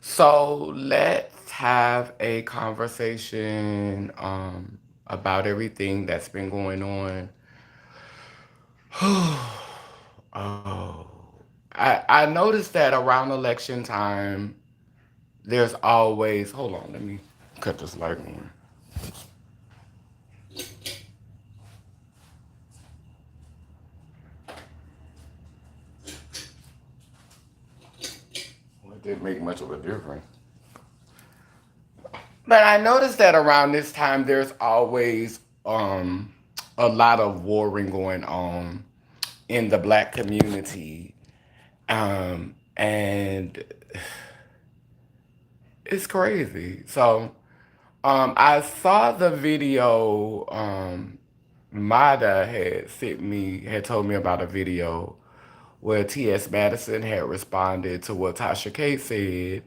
So let's have a conversation about everything that's been going on. Oh, I noticed that around election time, there's always. Hold on, let me cut this light on. Well, it didn't make much of a difference. But I noticed that around this time, there's always a lot of warring going on in the black community. And it's crazy. So, I saw the video. Mada had told me about a video where T.S. Madison had responded to what Tasha K said.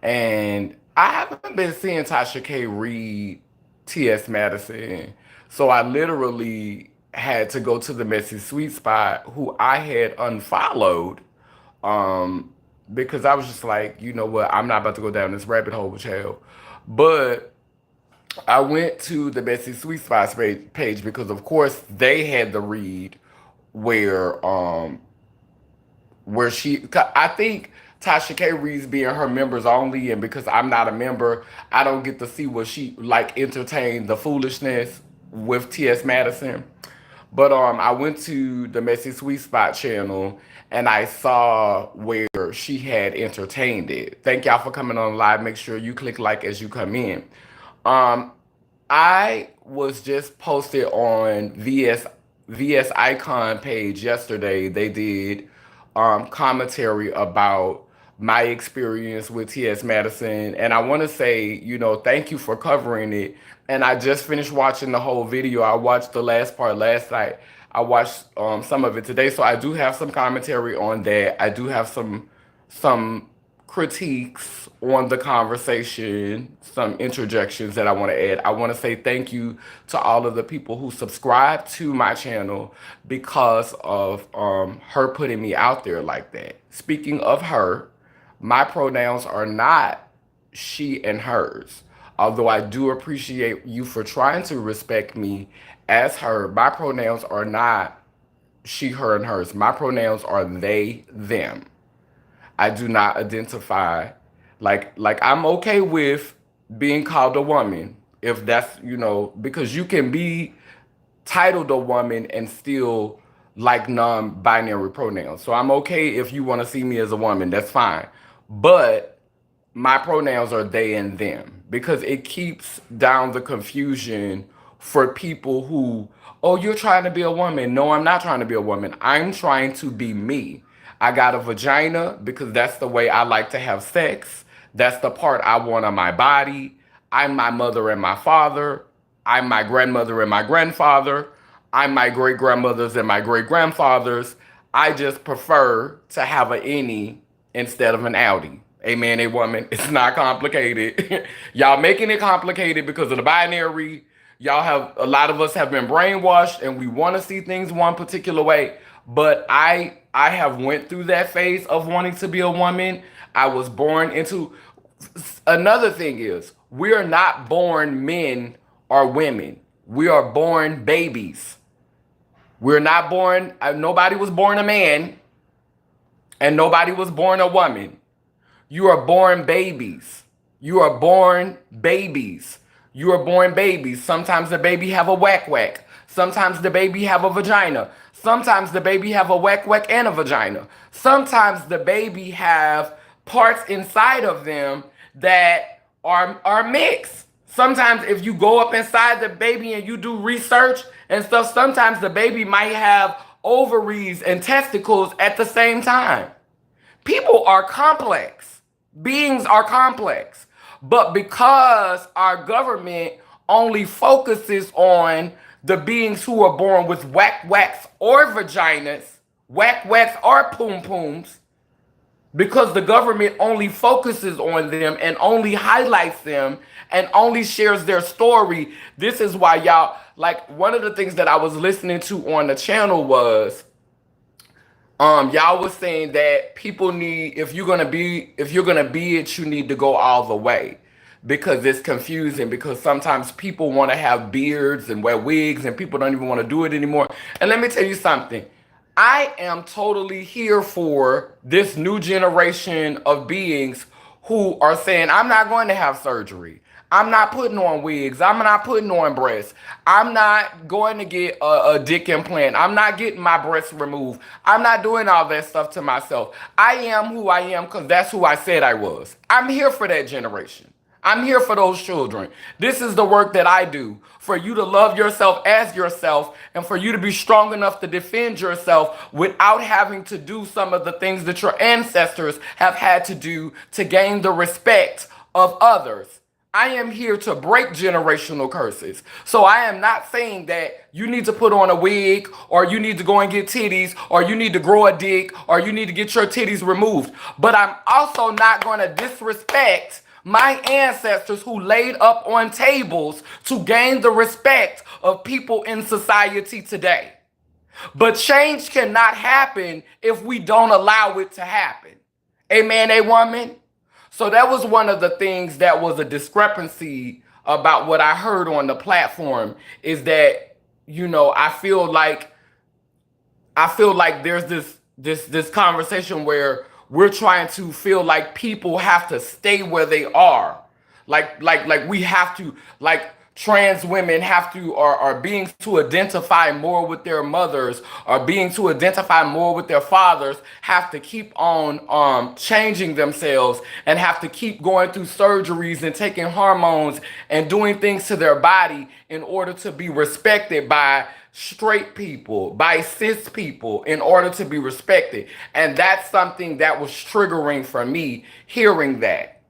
And I haven't been seeing Tasha K read T.S. Madison. So I literally had to go to the Messy Sweet Spot, who I had unfollowed, um, because I was just like, you know what, I'm not about to go down this rabbit hole with hell. But I went to the Betsy Sweet Spots page because, of course, they had the read where I think Tasha K reads being her members only, and because I'm not a member, I don't get to see what she like entertain the foolishness with T.S. Madison. But I went to the Messy Sweet Spot channel and I saw where she had entertained it. Thank y'all for coming on live. Make sure you click like as you come in. Um, I was just posted on VS Icon page yesterday. They did commentary about my experience with T.S. Madison, and I want to say, thank you for covering it. And I just finished watching the whole video. I watched the last part last night. I watched some of it today, so I do have some commentary on that. I do have some critiques on the conversation, some interjections that I want to add. I want to say thank you to all of the people who subscribe to my channel because of her putting me out there like that. Speaking of her, my pronouns are not she and hers. Although I do appreciate you for trying to respect me as her, my pronouns are not she, her, and hers. My pronouns are they, them. I do not identify like I'm okay with being called a woman if that's because you can be titled a woman and still like non-binary pronouns. So I'm okay if you want to see me as a woman, that's fine. But my pronouns are they and them because it keeps down the confusion for people who, oh, you're trying to be a woman. No, I'm not trying to be a woman. I'm trying to be me. I got a vagina because that's the way I like to have sex. That's the part I want on my body. I'm my mother and my father. I'm my grandmother and my grandfather. I'm my great grandmothers and my great grandfathers. I just prefer to have an innie instead of an outie. A man, a woman. It's not complicated. Y'all making it complicated because of the binary. Y'all have a lot of us have been brainwashed and we want to see things one particular way. But I have went through that phase of wanting to be a woman. I was born into another thing is we are not born men or women. We are born babies. We're not born, nobody was born a man and nobody was born a woman. You are born babies. You are born babies. You are born babies. Sometimes the baby have a whack whack. Sometimes the baby have a vagina. Sometimes the baby have a whack whack and a vagina. Sometimes the baby have parts inside of them that are mixed. Sometimes if you go up inside the baby and you do research and stuff, sometimes the baby might have ovaries and testicles at the same time. People are complex. Beings are complex. But because our government only focuses on the beings who are born with whack whacks or vaginas, whack whacks or poom pooms, because the government only focuses on them and only highlights them and only shares their story. This is why y'all, like, one of the things that I was listening to on the channel was Y'all was saying that people need, if you're gonna be it, you need to go all the way, because it's confusing, because sometimes people want to have beards and wear wigs and people don't even want to do it anymore. And let me tell you something. I am totally here for this new generation of beings who are saying, I'm not going to have surgery. I'm not putting on wigs. I'm not putting on breasts. I'm not going to get a dick implant. I'm not getting my breasts removed. I'm not doing all that stuff to myself. I am who I am because that's who I said I was. I'm here for that generation. I'm here for those children. This is the work that I do. For you to love yourself as yourself, and for you to be strong enough to defend yourself without having to do some of the things that your ancestors have had to do to gain the respect of others. I am here to break generational curses. So I am not saying that you need to put on a wig, or you need to go and get titties, or you need to grow a dick, or you need to get your titties removed. But I'm also not going to disrespect my ancestors who laid up on tables to gain the respect of people in society today. But change cannot happen if we don't allow it to happen. Amen, a woman? So that was one of the things that was a discrepancy about what I heard on the platform, is that, I feel like there's this conversation where we're trying to feel like people have to stay where they are. Like we have to, like trans women have to, or beings to identify more with their mothers, or beings to identify more with their fathers, have to keep on changing themselves, and have to keep going through surgeries and taking hormones and doing things to their body in order to be respected by straight people, by cis people, in order to be respected. And that's something that was triggering for me, hearing that.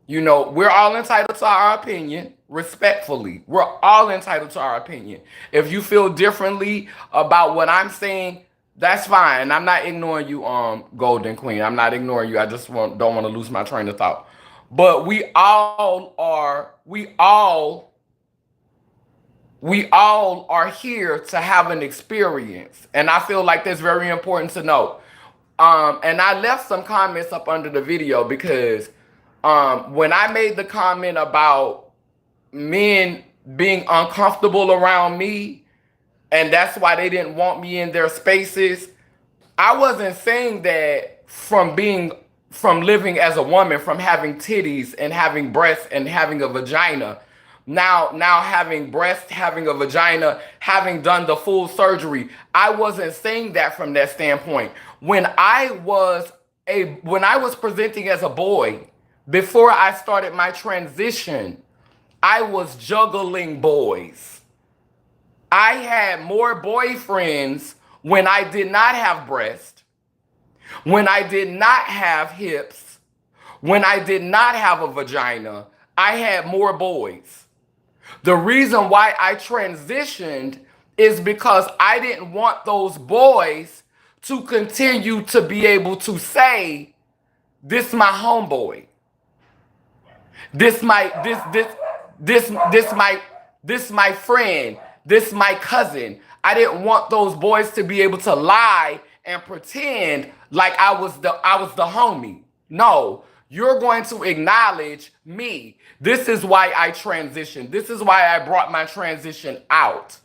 We're all entitled to our opinion, respectfully. We're all entitled to our opinion. If you feel differently about what I'm saying, that's fine. I'm not ignoring you, Golden Queen. I'm not ignoring you. I just don't want to lose my train of thought. But we all are here to have an experience. And I feel like that's very important to know. And I left some comments up under the video because when I made the comment about men being uncomfortable around me, and that's why they didn't want me in their spaces, I wasn't saying that from living as a woman, from having titties and having breasts and having a vagina. Now having breasts, having a vagina, having done the full surgery. I wasn't saying that from that standpoint. When I was presenting as a boy, before I started my transition, I was juggling boys. I had more boyfriends when I did not have breasts, when I did not have hips, when I did not have a vagina. I had more boys. The reason why I transitioned is because I didn't want those boys to continue to be able to say, this my homeboy. This my friend. This my cousin. I didn't want those boys to be able to lie and pretend like I was the homie. No, you're going to acknowledge me. This is why I transitioned. This is why I brought my transition out.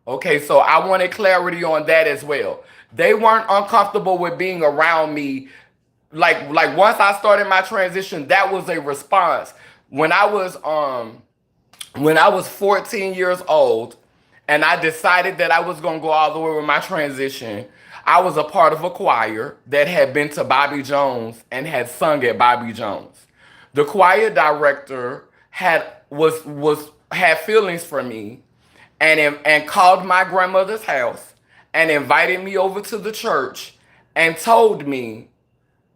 Okay, so I wanted clarity on that as well. They weren't uncomfortable with being around me. Like once I started my transition, that was a response. When I was 14 years old, and I decided that I was gonna go all the way with my transition, I was a part of a choir that had been to Bobby Jones and had sung at Bobby Jones. The choir director had feelings for me, and called my grandmother's house and invited me over to the church and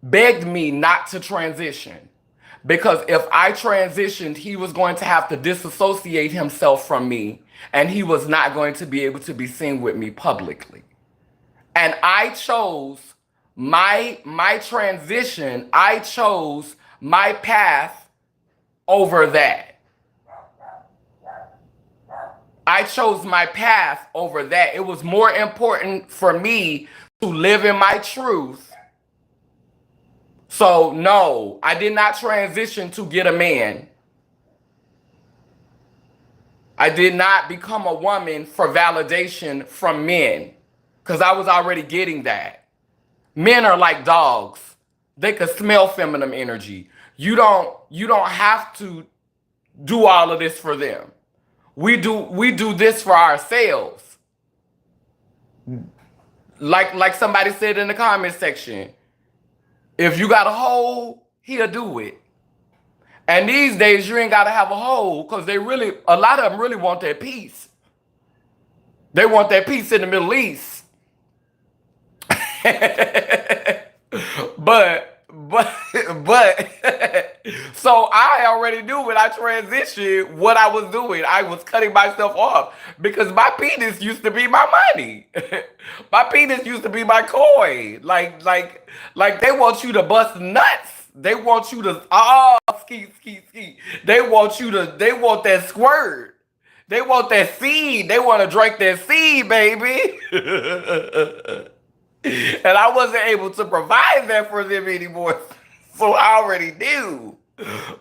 begged me not to transition. Because if I transitioned, he was going to have to disassociate himself from me, and he was not going to be able to be seen with me publicly. And I chose my transition, I chose my path over that. I chose my path over that. It was more important for me to live in my truth. So no, I did not transition to get a man. I did not become a woman for validation from men, because I was already getting that. Men are like dogs. They could smell feminine energy. You don't have to do all of this for them. We do this for ourselves. Like somebody said in the comment section, if you got a hole, he'll do it. And these days you ain't gotta have a hole, because a lot of them really want that peace. They want that peace in the Middle East. but but so I already knew when I transitioned what I was doing. I was cutting myself off, because my penis used to be my money. My penis used to be my coin. Like they want you to bust nuts. They want you to ski. They want that squirt. They want that seed. They want to drink that seed, baby. And I wasn't able to provide that for them anymore. So I already knew.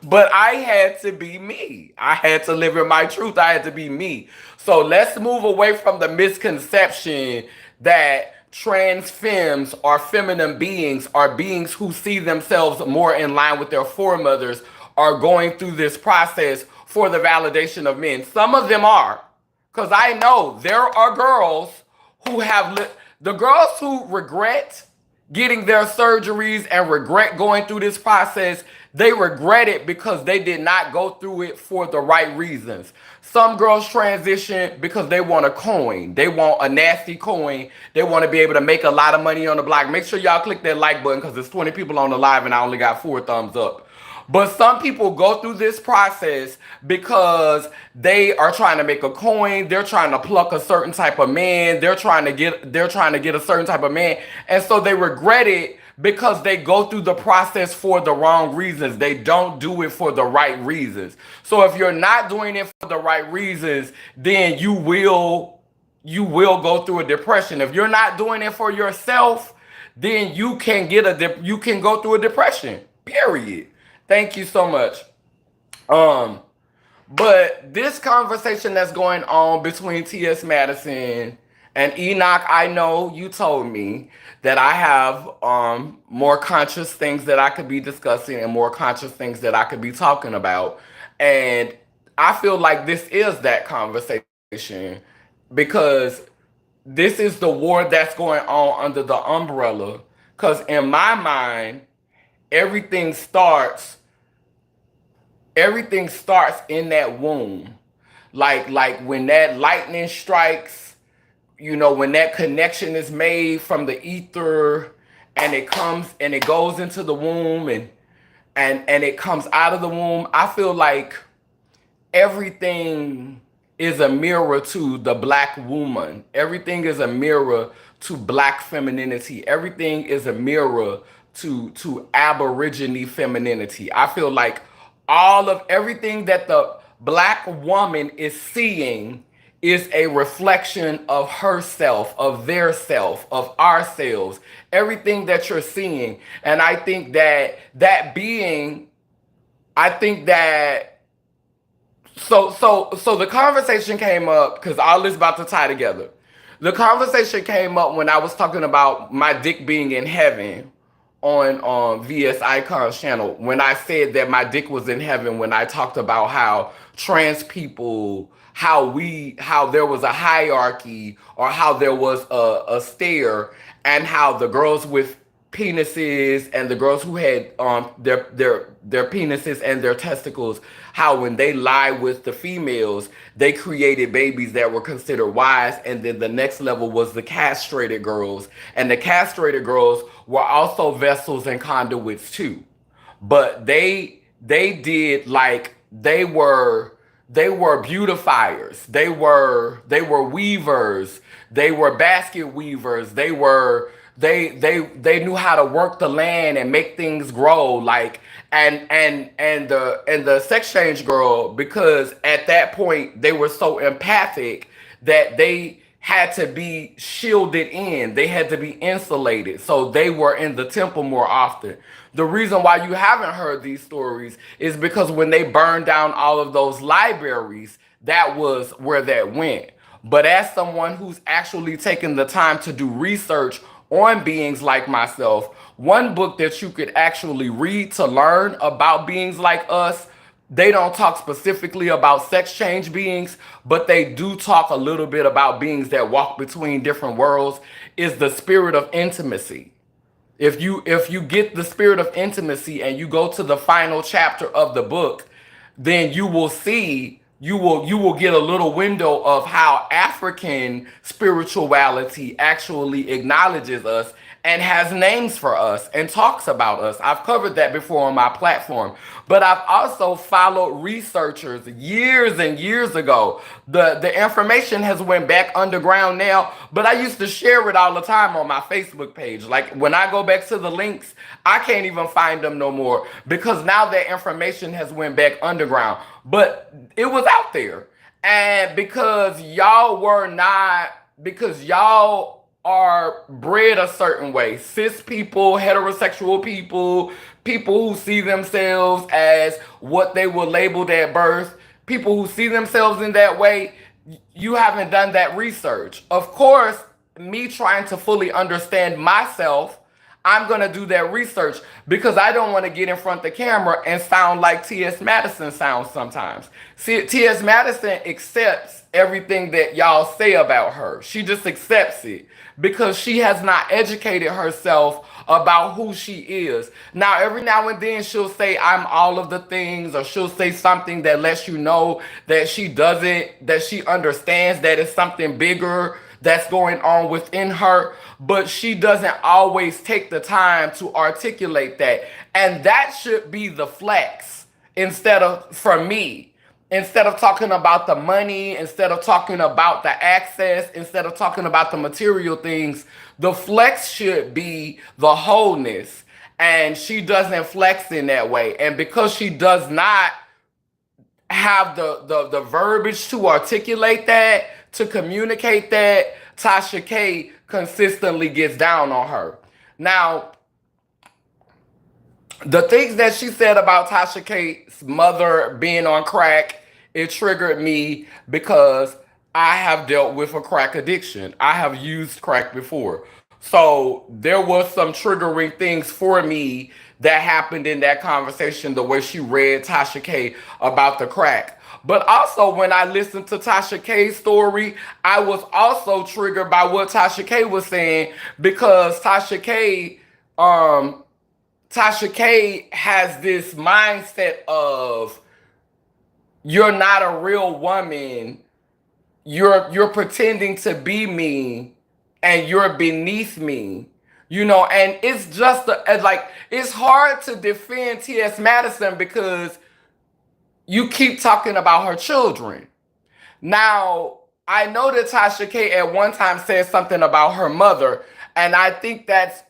But I had to be me. I had to live in my truth. I had to be me. So let's move away from the misconception that trans femmes or feminine beings are beings who see themselves more in line with their foremothers, are going through this process for the validation of men. Some of them are. Because I know there are girls who the girls who regret getting their surgeries and regret going through this process, they regret it because they did not go through it for the right reasons. Some girls transition because they want a coin. They want a nasty coin. They want to be able to make a lot of money on the block. Make sure y'all click that like button, because there's 20 people on the live and I only got 4 thumbs up. But some people go through this process because they are trying to make a coin. They're trying to pluck a certain type of man. They're trying to get a certain type of man. And so they regret it because they go through the process for the wrong reasons. They don't do it for the right reasons. So if you're not doing it for the right reasons, then you will go through a depression. If you're not doing it for yourself, then you can go through a depression. Period. Thank you so much. But this conversation that's going on between T.S. Madison and Enoch, I know you told me that I have more conscious things that I could be discussing and more conscious things that I could be talking about. And I feel like this is that conversation, because this is the war that's going on under the umbrella. Because in my mind, everything starts in that womb. Like when that lightning strikes, when that connection is made from the ether, and it goes into the womb, and it comes out of the womb. I feel like everything is a mirror to the black woman. Everything is a mirror to black femininity. Everything is a mirror to Aborigine femininity. I feel like all of everything that the black woman is seeing is a reflection of herself, of their self, of ourselves. Everything that you're seeing. And I think that so the conversation came up, because all this about to tie together. The conversation came up when I was talking about my dick being in heaven on VS Icon's channel, when I said that my dick was in heaven, when I talked about how trans people, how there was a hierarchy, or how there was a stair, and how the girls with penises and the girls who had their penises and their testicles, how when they lie with the females, they created babies that were considered wise. And then the next level was the castrated girls, and the castrated girls were also vessels and conduits too. But they did, like, they were beautifiers, they were weavers, they were basket weavers, they knew how to work the land and make things grow, like, and the sex change girl, because at that point they were so empathic that they had to be shielded in. They had to be insulated. So they were in the temple more often. The reason why you haven't heard these stories is because when they burned down all of those libraries, that was where that went. But as someone who's actually taken the time to do research on beings like myself, one book that you could actually read to learn about beings like us, they don't talk specifically about sex change beings, but they do talk a little bit about beings that walk between different worlds, is the spirit of intimacy. If you get the spirit of intimacy and you go to the final chapter of the book, then you will get a little window of how African spirituality actually acknowledges us and has names for us and talks about us. I've covered that before on my platform. But I've also followed researchers years and years ago. The information has went back underground now, but I used to share it all the time on my Facebook page. Like when I go back to the links, I can't even find them no more because now that information has went back underground. But it was out there. And because y'all are bred a certain way. Cis people, heterosexual people, people who see themselves as what they were labeled at birth, people who see themselves in that way, you haven't done that research. Of course, me trying to fully understand myself, I'm going to do that research because I don't want to get in front of the camera and sound like T.S. Madison sounds sometimes. See, T.S. Madison accepts everything that y'all say about her. She just accepts it because she has not educated herself about who she is. Now, every now and then she'll say, I'm all of the things, or she'll say something that lets you know that she understands that it's something bigger that's going on within her, but she doesn't always take the time to articulate that. And that should be the flex for me. Instead of talking about the money, instead of talking about the access, instead of talking about the material things, the flex should be the wholeness. And she doesn't flex in that way. And because she does not have the verbiage to articulate that, to communicate that, Tasha K consistently gets down on her. Now, the things that she said about Tasha K's mother being on crack, it triggered me because I have dealt with a crack addiction. I have used crack before. So there was some triggering things for me that happened in that conversation, the way she read Tasha K about the crack. But also when I listened to Tasha K's story, I was also triggered by what Tasha K was saying because Tasha K has this mindset of you're not a real woman. You're pretending to be me and you're beneath me. And it's just it's hard to defend T.S. Madison because you keep talking about her children. Now, I know that Tasha K at one time said something about her mother, and I think that's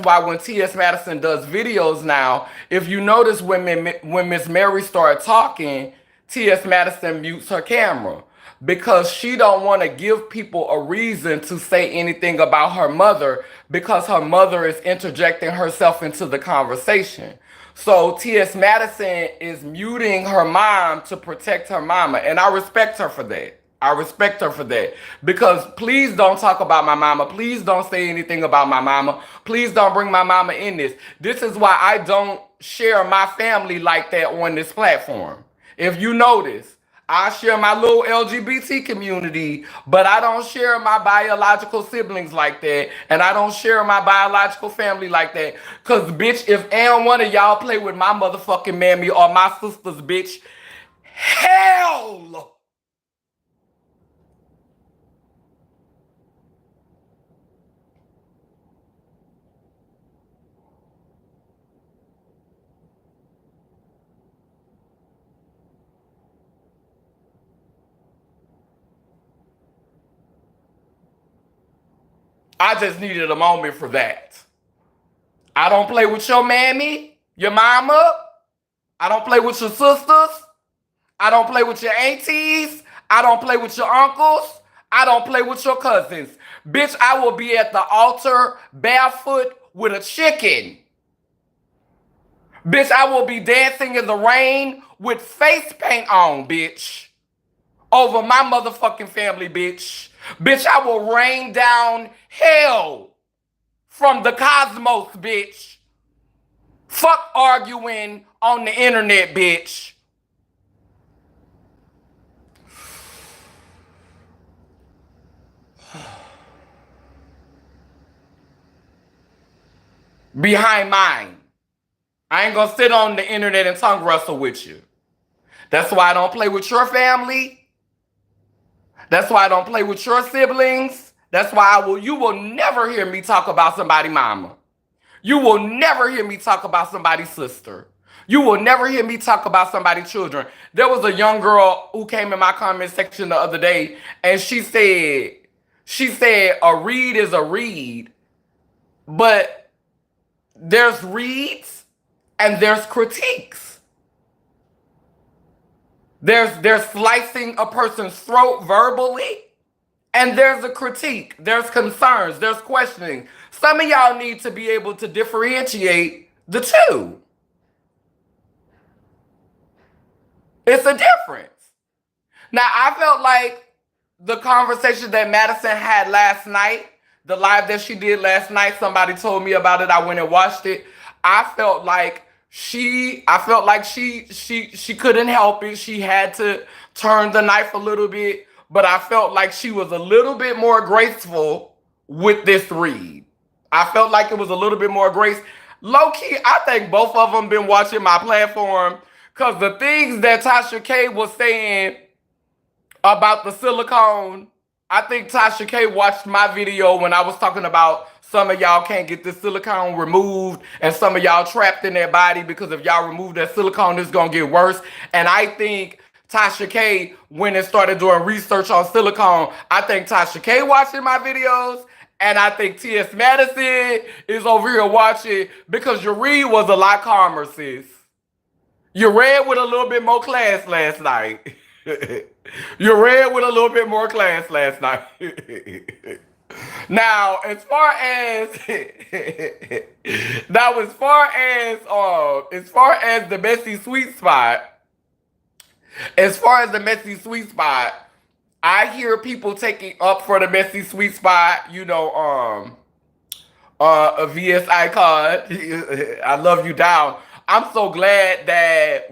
why when T.S. Madison does videos now, if you notice when Miss Mary started talking, T.S. Madison mutes her camera because she don't want to give people a reason to say anything about her mother because her mother is interjecting herself into the conversation. So T.S. Madison is muting her mom to protect her mama, and I respect her for that. I respect her for that. Because please don't talk about my mama. Please don't say anything about my mama. Please don't bring my mama in this. This is why I don't share my family like that on this platform. If you notice, I share my little LGBT community, but I don't share my biological siblings like that. And I don't share my biological family like that. Because, bitch, if any one of y'all play with my motherfucking mammy or my sisters, bitch, hell! I just needed a moment for that. I don't play with your mammy, your mama. I don't play with your sisters. I don't play with your aunties. I don't play with your uncles. I don't play with your cousins. Bitch, I will be at the altar barefoot with a chicken. Bitch, I will be dancing in the rain with face paint on, bitch. Over my motherfucking family, bitch. Bitch, I will rain down hell from the cosmos, bitch. Fuck arguing on the internet, bitch. Behind mine. I ain't gonna sit on the internet and tongue wrestle with you. That's why I don't play with your family. That's why I don't play with your siblings. That's why you will never hear me talk about somebody's mama. You will never hear me talk about somebody's sister. You will never hear me talk about somebody's children. There was a young girl who came in my comment section the other day, and she said a read is a read, but there's reads and there's critiques. There's slicing a person's throat verbally, and there's a critique. There's concerns. There's questioning. Some of y'all need to be able to differentiate the two. It's a difference. Now, I felt like the conversation that Madison had last night, the live that she did last night, somebody told me about it. I went and watched it. I felt like she couldn't help it. She had to turn the knife a little bit, but I felt like she was a little bit more graceful with this read. I felt like it was a little bit more grace. Low key, I think both of them been watching my platform, because the things that Tasha K was saying about the silicone, I think Tasha K watched my video when I was talking about some of y'all can't get this silicone removed and some of y'all trapped in their body because if y'all remove that silicone, it's going to get worse. And I think Tasha K went and started doing research on silicone. I think Tasha K watching my videos, and I think T.S. Madison is over here watching, because your read was a lot calmer, sis. You read with a little bit more class last night. You read with a little bit more class last night. Now, as far as the messy sweet spot, I hear people taking up for the messy sweet spot, a VS icon. I love you down. I'm so glad that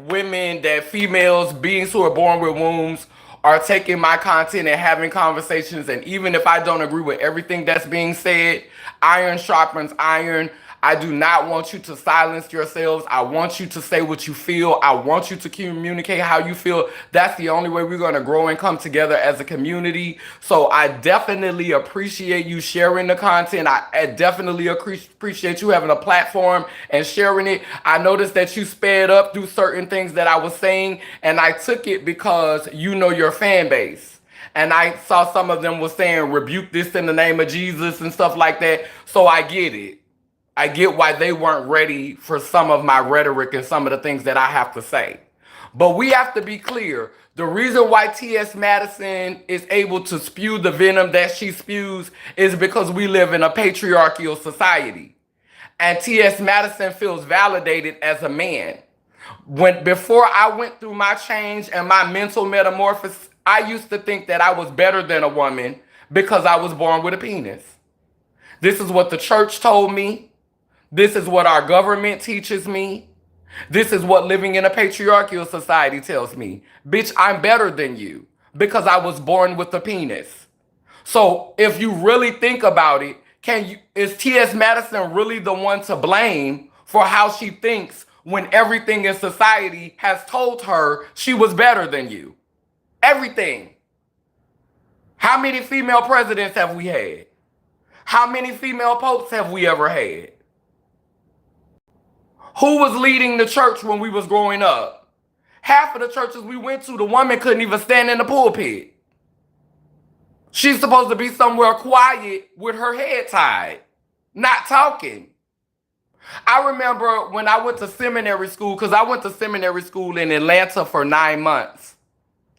females, beings who are born with wombs, are taking my content and having conversations. And even if I don't agree with everything that's being said, iron sharpens iron. I do not want you to silence yourselves. I want you to say what you feel. I want you to communicate how you feel. That's the only way we're going to grow and come together as a community. So I definitely appreciate you sharing the content. I definitely appreciate you having a platform and sharing it. I noticed that you sped up through certain things that I was saying, and I took it because you know your fan base. And I saw some of them was saying, rebuke this in the name of Jesus and stuff like that. So I get it. I get why they weren't ready for some of my rhetoric and some of the things that I have to say. But we have to be clear. The reason why T.S. Madison is able to spew the venom that she spews is because we live in a patriarchal society. And T.S. Madison feels validated as a man. Before I went through my change and my mental metamorphosis, I used to think that I was better than a woman because I was born with a penis. This is what the church told me. This is what our government teaches me. This is what living in a patriarchal society tells me. Bitch, I'm better than you because I was born with a penis. So if you really think about it, is T.S. Madison really the one to blame for how she thinks when everything in society has told her she was better than you? Everything. How many female presidents have we had? How many female popes have we ever had? Who was leading the church when we was growing up? Half of the churches we went to, the woman couldn't even stand in the pulpit. She's supposed to be somewhere quiet with her head tied, not talking. I remember when I went to seminary school, because I went to seminary school in Atlanta for 9 months.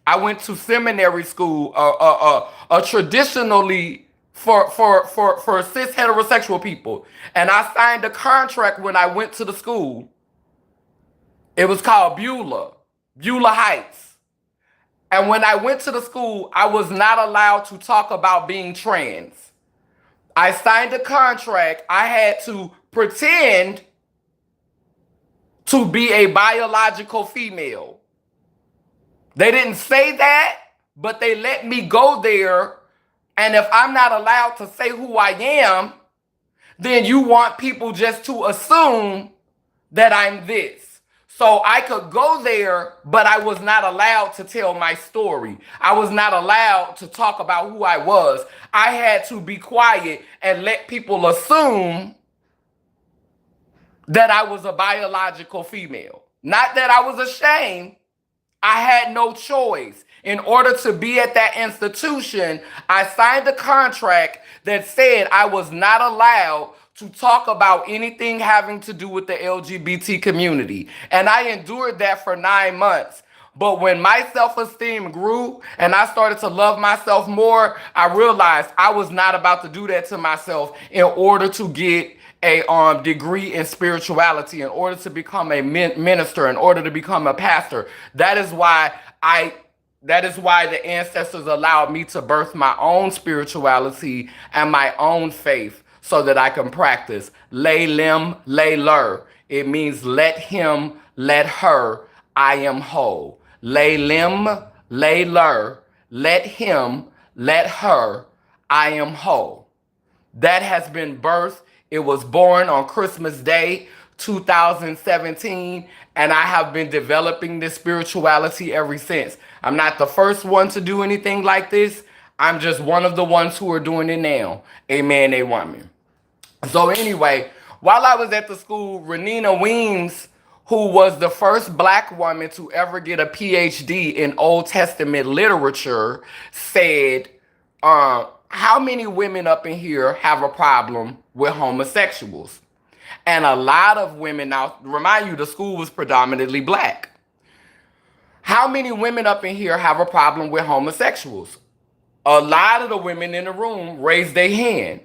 I went to seminary school, traditionally for cis heterosexual people. And I signed a contract when I went to the school. It was called Beulah Heights. And when I went to the school, I was not allowed to talk about being trans. I signed a contract. I had to pretend to be a biological female. They didn't say that, but they let me go there. And if I'm not allowed to say who I am, then you want people just to assume that I'm this. So I could go there, but I was not allowed to tell my story. I was not allowed to talk about who I was. I had to be quiet and let people assume that I was a biological female. Not that I was ashamed. I had no choice. In order to be at that institution, I signed a contract that said I was not allowed to talk about anything having to do with the LGBT community. And I endured that for 9 months. But when my self-esteem grew and I started to love myself more, I realized I was not about to do that to myself in order to get a degree in spirituality, in order to become a minister, in order to become a pastor. That is why the ancestors allowed me to birth my own spirituality and my own faith so that I can practice. Lay lim, lay lur. It means let him, let her, I am whole. Lay lim, lay lur. Let him, let her, I am whole. That has been birthed. It was born on Christmas Day, 2017, and I have been developing this spirituality ever since. I'm not the first one to do anything like this. I'm just one of the ones who are doing it now. A man, a woman. So anyway, while I was at the school, Renina Weems, who was the first black woman to ever get a PhD in Old Testament literature, said, how many women up in here have a problem with homosexuals? And a lot of women, now remind you, the school was predominantly black. How many women up in here have a problem with homosexuals? A lot of the women in the room raised their hand.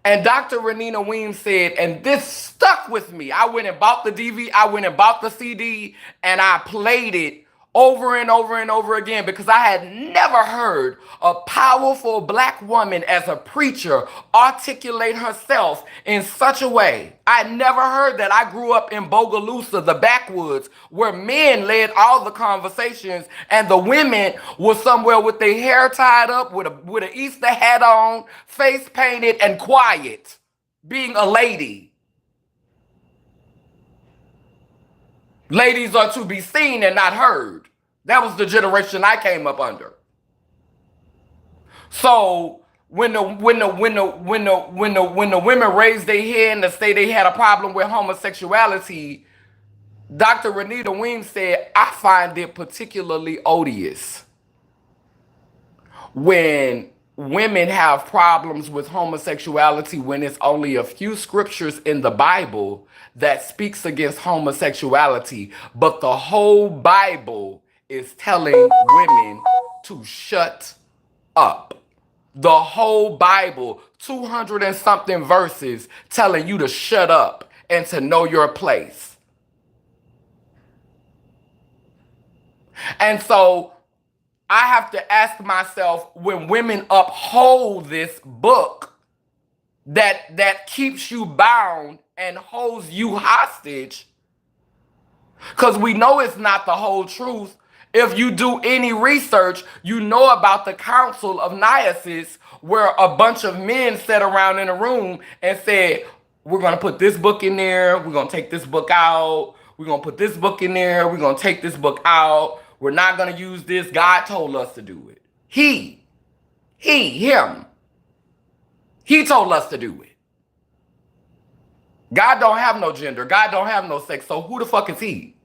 And Dr. Renina Weems said, and this stuck with me. I went and bought the DVD, I went and bought the CD, and I played it over and over and over again because I had never heard a powerful black woman as a preacher articulate herself in such a way. I never heard that. I grew up in Bogalusa, the backwoods, where men led all the conversations and the women were somewhere with their hair tied up, with an Easter hat on, face painted, and quiet, being a lady. Ladies are to be seen and not heard. That was the generation I came up under. So when the women raised their hand to say they had a problem with homosexuality, Dr. Renita Weems said, I find it particularly odious when women have problems with homosexuality when it's only a few scriptures in the Bible that speaks against homosexuality, but the whole Bible is telling women to shut up. The whole Bible, 200 and something verses telling you to shut up and to know your place. And so I have to ask myself, when women uphold this book that keeps you bound and holds you hostage, because we know it's not the whole truth. If you do any research, you know about the Council of Nicaea, where a bunch of men sat around in a room and said, we're going to put this book in there, we're going to take this book out, we're going to put this book in there, we're going to take this book out, we're not going to use this, God told us to do it. Him. He told us to do it. God don't have no gender, God don't have no sex, so who the fuck is he?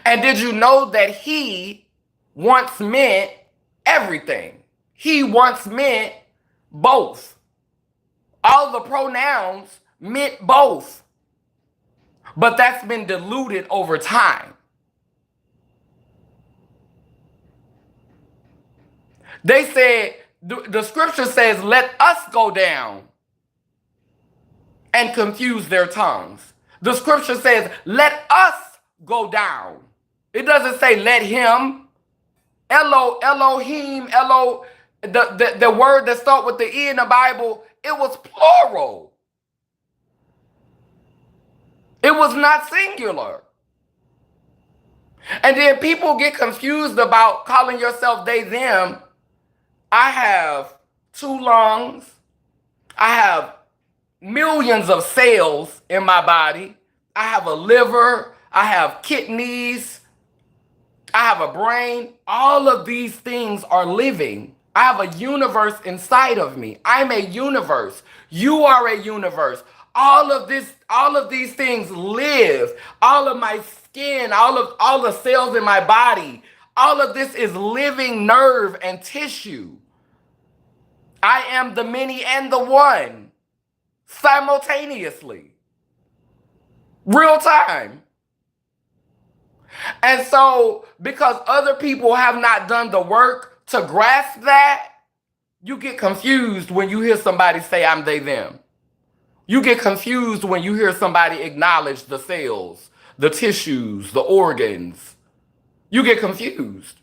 And did you know that he once meant everything? He once meant both. All the pronouns meant both. But that's been diluted over time. They said, the scripture says, let us go down and confuse their tongues. The scripture says, let us go down. It doesn't say let him. Elohim, the word that starts with the E in the Bible, it was plural. It was not singular. And then people get confused about calling yourself they, them. I have 2 lungs. I have millions of cells in my body. I have a liver. I have kidneys. I have a brain. All of these things are living. I have a universe inside of me. I'm a universe. You are a universe. All of these things live. All of my skin, all the cells in my body, all of this is living nerve and tissue. I am the many and the one simultaneously. Real time. And so, because other people have not done the work to grasp that, you get confused when you hear somebody say, I'm they, them. You get confused when you hear somebody acknowledge the cells, the tissues, the organs. You get confused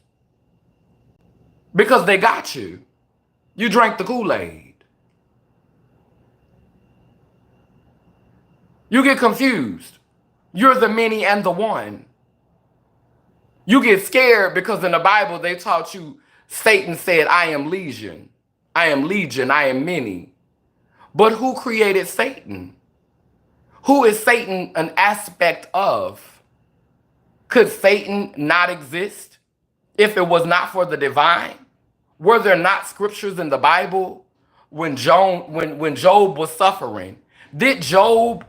because they got you. You drank the Kool-Aid. You get confused. You're the many and the one. You get scared because in the Bible they taught you Satan said, I am legion. I am legion. I am many. But who created Satan? Who is Satan an aspect of? Could Satan not exist if it was not for the divine? Were there not scriptures in the Bible when Job was suffering? Did Satan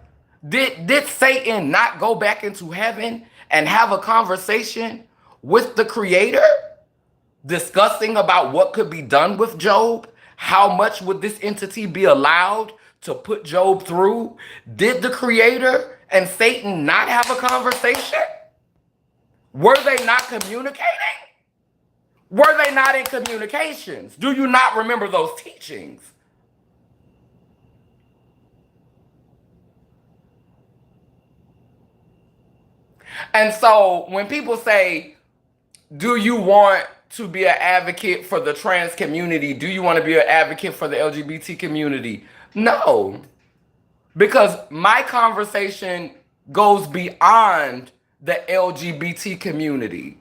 not go back into heaven and have a conversation with the Creator, discussing about what could be done with Job? How much would this entity be allowed to put Job through? Did the Creator and Satan not have a conversation? Were they not communicating? Were they not in communications? Do you not remember those teachings? And so when people say, do you want to be an advocate for the trans community? Do you want to be an advocate for the LGBT community? No, because my conversation goes beyond the LGBT community.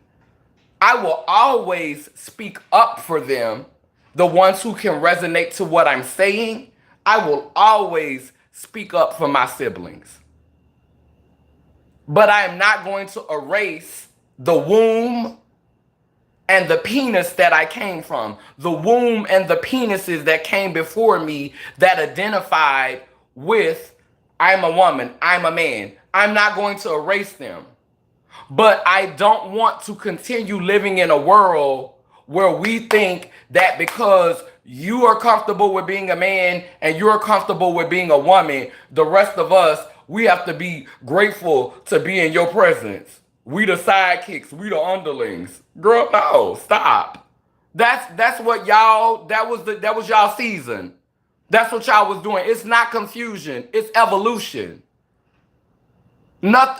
I will always speak up for them, the ones who can resonate to what I'm saying. I will always speak up for my siblings. But I am not going to erase the womb and the penis that I came from. The womb and the penises that came before me that identified with, I'm a woman, I'm a man. I'm not going to erase them. But I don't want to continue living in a world where we think that because you are comfortable with being a man and you're comfortable with being a woman, the rest of us, we have to be grateful to be in your presence. We the sidekicks, we the underlings. Girl, no, stop. That's what y'all, that was y'all season. That's what y'all was doing. It's not confusion, it's evolution.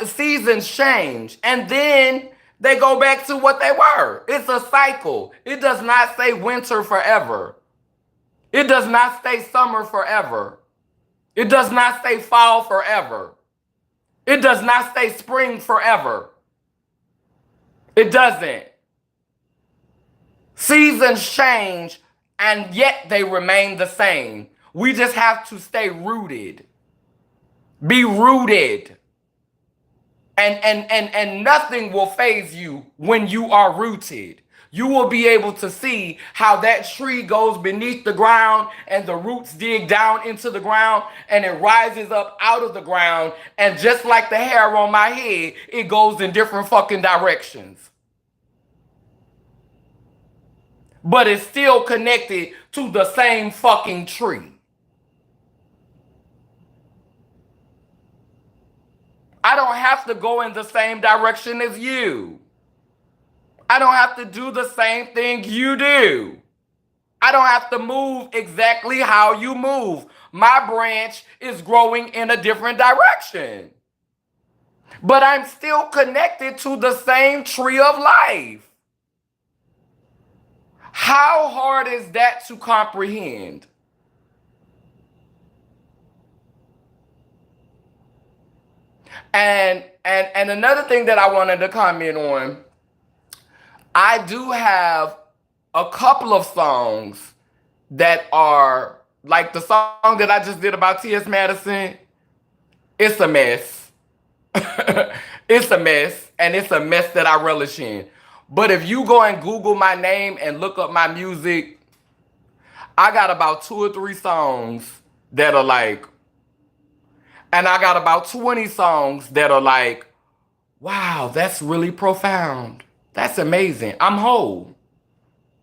Seasons change, and then they go back to what they were. It's a cycle. It does not say winter forever. It does not stay summer forever. It does not stay fall forever. It does not stay spring forever. It doesn't. Seasons change, and yet they remain the same. We just have to stay rooted. Be rooted. And nothing will faze you when you are rooted. You will be able to see how that tree goes beneath the ground and the roots dig down into the ground and it rises up out of the ground. And just like the hair on my head, it goes in different fucking directions. But it's still connected to the same fucking tree. I don't have to go in the same direction as you. I don't have to do the same thing you do. I don't have to move exactly how you move. My branch is growing in a different direction. But I'm still connected to the same tree of life. How hard is that to comprehend? And another thing that I wanted to comment on, I do have a couple of songs that are like the song that I just did about T.S. Madison. It's a mess. It's a mess, and it's a mess that I relish in. But if you go and Google my name and look up my music, I got about 2 or 3 songs that are like, and I got about 20 songs that are like, wow, that's really profound. That's amazing. I'm whole.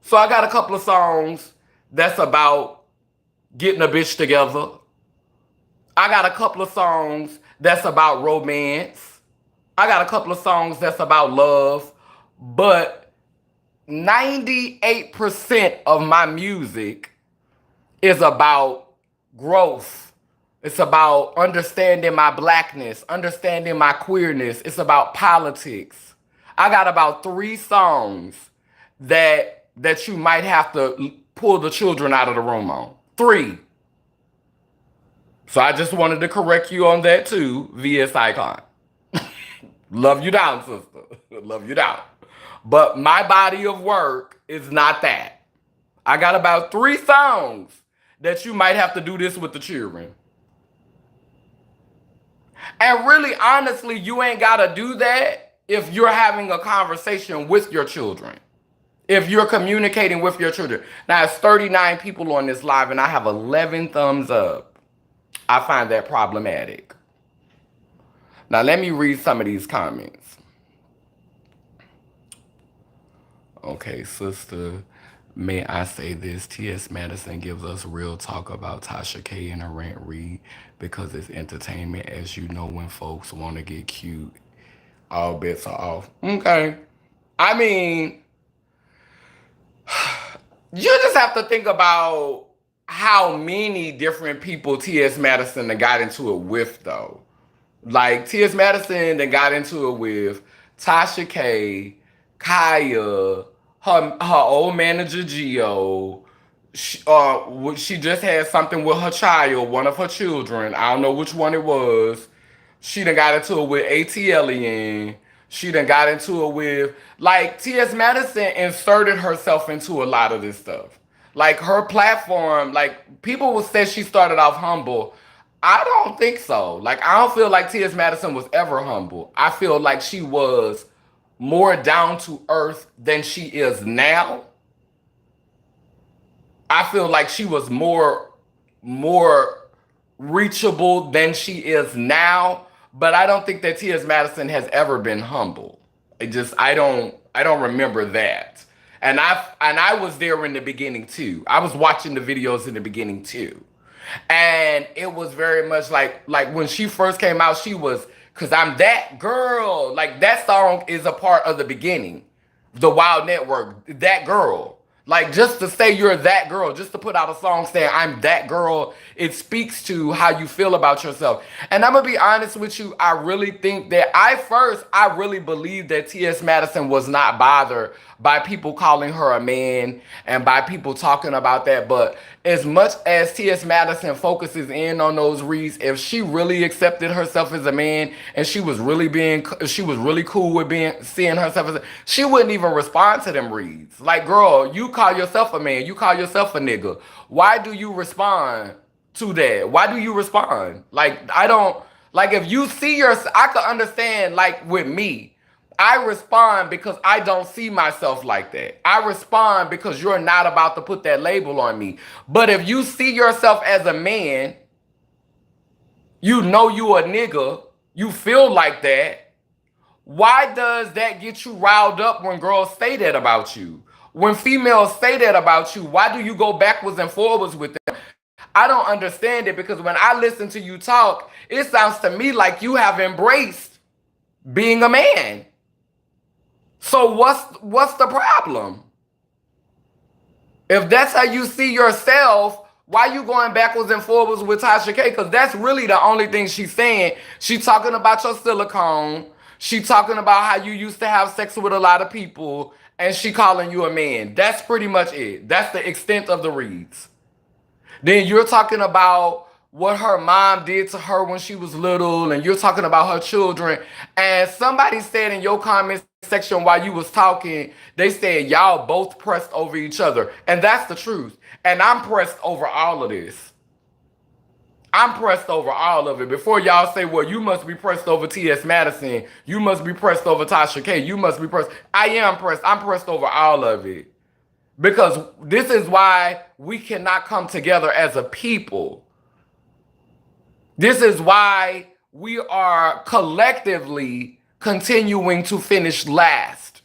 So I got a couple of songs that's about getting a bitch together. I got a couple of songs that's about romance. I got a couple of songs that's about love. But 98% of my music is about growth. It's about understanding my blackness, understanding my queerness. It's about politics. I got about 3 songs that you might have to pull the children out of the room on. 3. So I just wanted to correct you on that too, VS Icon. Love you down, sister. Love you down. But my body of work is not that. I got about 3 songs that you might have to do this with the children. And really, honestly, you ain't got to do that if you're having a conversation with your children. If you're communicating with your children. Now, it's 39 people on this live, and I have 11 thumbs up. I find that problematic. Now, let me read some of these comments. Okay, sister, may I say this? T.S. Madison gives us real talk about Tasha K in a rant read because it's entertainment. As you know, when folks want to get cute, all bets are off. Okay. I mean, you just have to think about how many different people T.S. Madison got into it with, though. Like, T.S. Madison got into it with Tasha K, Kaya, her old manager Gio. She just had something with her child, one of her children. I don't know which one it was. She done got into it with ATLian. She done got into it with, like, T.S. Madison inserted herself into a lot of this stuff. Like, her platform, like, people will say she started off humble. I don't think so. Like, I don't feel like T.S. Madison was ever humble. I feel like she was more down to earth than she is now. I feel like she was more reachable than she is now. But I don't think that T.S. Madison has ever been humble. I don't remember that. And I was there in the beginning too. I was watching the videos in the beginning too. And it was very much like when she first came out, she was, cause I'm that girl. Like, that song is a part of the beginning. The Wild Network, that girl. Like, just to say you're that girl, just to put out a song saying I'm that girl, it speaks to how you feel about yourself. And I'm gonna be honest with you, I really think that I really believe that T.S. Madison was not bothered by people calling her a man and by people talking about that. But as much as T.S. Madison focuses in on those reads, if she really accepted herself as a man and she was really cool with seeing herself as she wouldn't even respond to them reads. Like, girl, you call yourself a man, you call yourself a nigga. Why do you respond to that? Why do you respond? Like, I don't, like, if you see yourself, I could understand, like, with me, I respond because I don't see myself like that. I respond because you're not about to put that label on me. But if you see yourself as a man, you know you a nigga, you feel like that, why does that get you riled up when girls say that about you? When females say that about you, why do you go backwards and forwards with them? I don't understand it, because when I listen to you talk, it sounds to me like you have embraced being a man. So what's the problem? If that's how you see yourself, why you going backwards and forwards with Tasha K? Because that's really the only thing she's saying. She talking about your silicone. She talking about how you used to have sex with a lot of people. And she calling you a man. That's pretty much it. That's the extent of the reads. Then you're talking about what her mom did to her when she was little, and you're talking about her children. And somebody said in your comment section while you was talking, they said y'all both pressed over each other. And that's the truth. And I'm pressed over all of this. I'm pressed over all of it. Before y'all say, well, you must be pressed over T.S. Madison. You must be pressed over Tasha K. You must be pressed. I am pressed. I'm pressed over all of it. Because this is why we cannot come together as a people. This is why we are collectively continuing to finish last.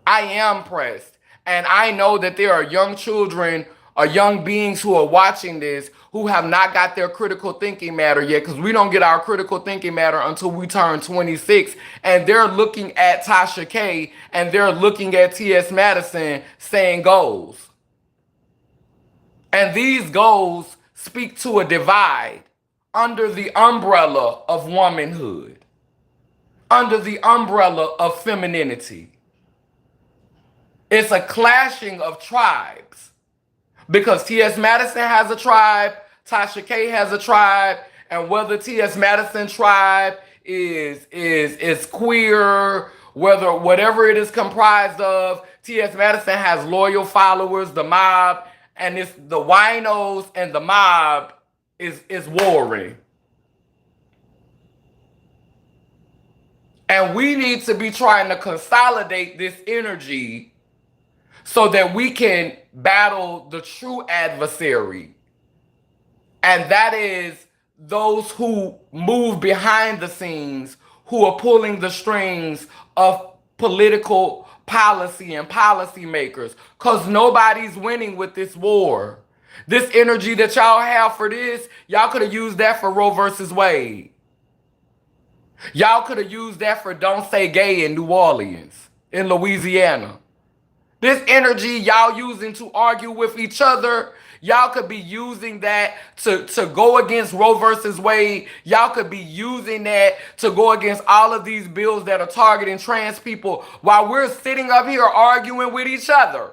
I am pressed. And I know that there are young children or young beings who are watching this who have not got their critical thinking matter yet, because we don't get our critical thinking matter until we turn 26. And they're looking at Tasha K and they're looking at T.S. Madison saying goals. And these goals speak to a divide under the umbrella of womanhood, under the umbrella of femininity. It's a clashing of tribes. Because T.S. Madison has a tribe, Tasha K has a tribe, and whether T.S. Madison tribe is queer, whatever it is comprised of, T.S. Madison has loyal followers, the mob, and it's the winos and the mob is warring. And we need to be trying to consolidate this energy so that we can battle the true adversary. And that is those who move behind the scenes, who are pulling the strings of political policy and policymakers. Because nobody's winning with this war. This energy that y'all have for this, y'all could have used that for Roe versus Wade. Y'all could have used that for Don't Say Gay in New Orleans, in Louisiana. This energy y'all using to argue with each other, y'all could be using that to go against Roe versus Wade. Y'all could be using that to go against all of these bills that are targeting trans people while we're sitting up here arguing with each other.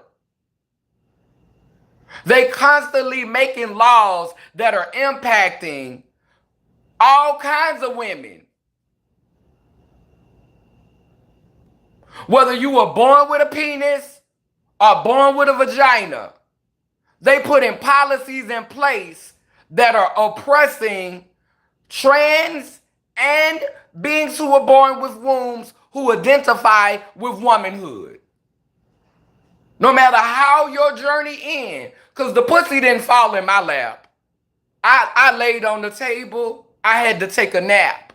They constantly making laws that are impacting all kinds of women. Whether you were born with a penis are born with a vagina, they put in policies in place that are oppressing trans and beings who are born with wombs who identify with womanhood. No matter how your journey ends, because the pussy didn't fall in my lap. I laid on the table. I had to take a nap.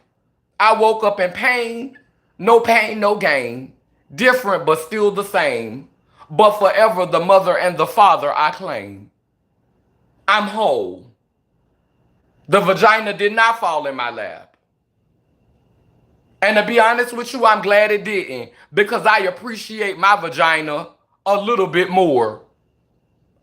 I woke up in pain, no gain. Different but still the same. But forever the mother and the father I claim. I'm whole. The vagina did not fall in my lap. And to be honest with you, I'm glad it didn't, because I appreciate my vagina a little bit more.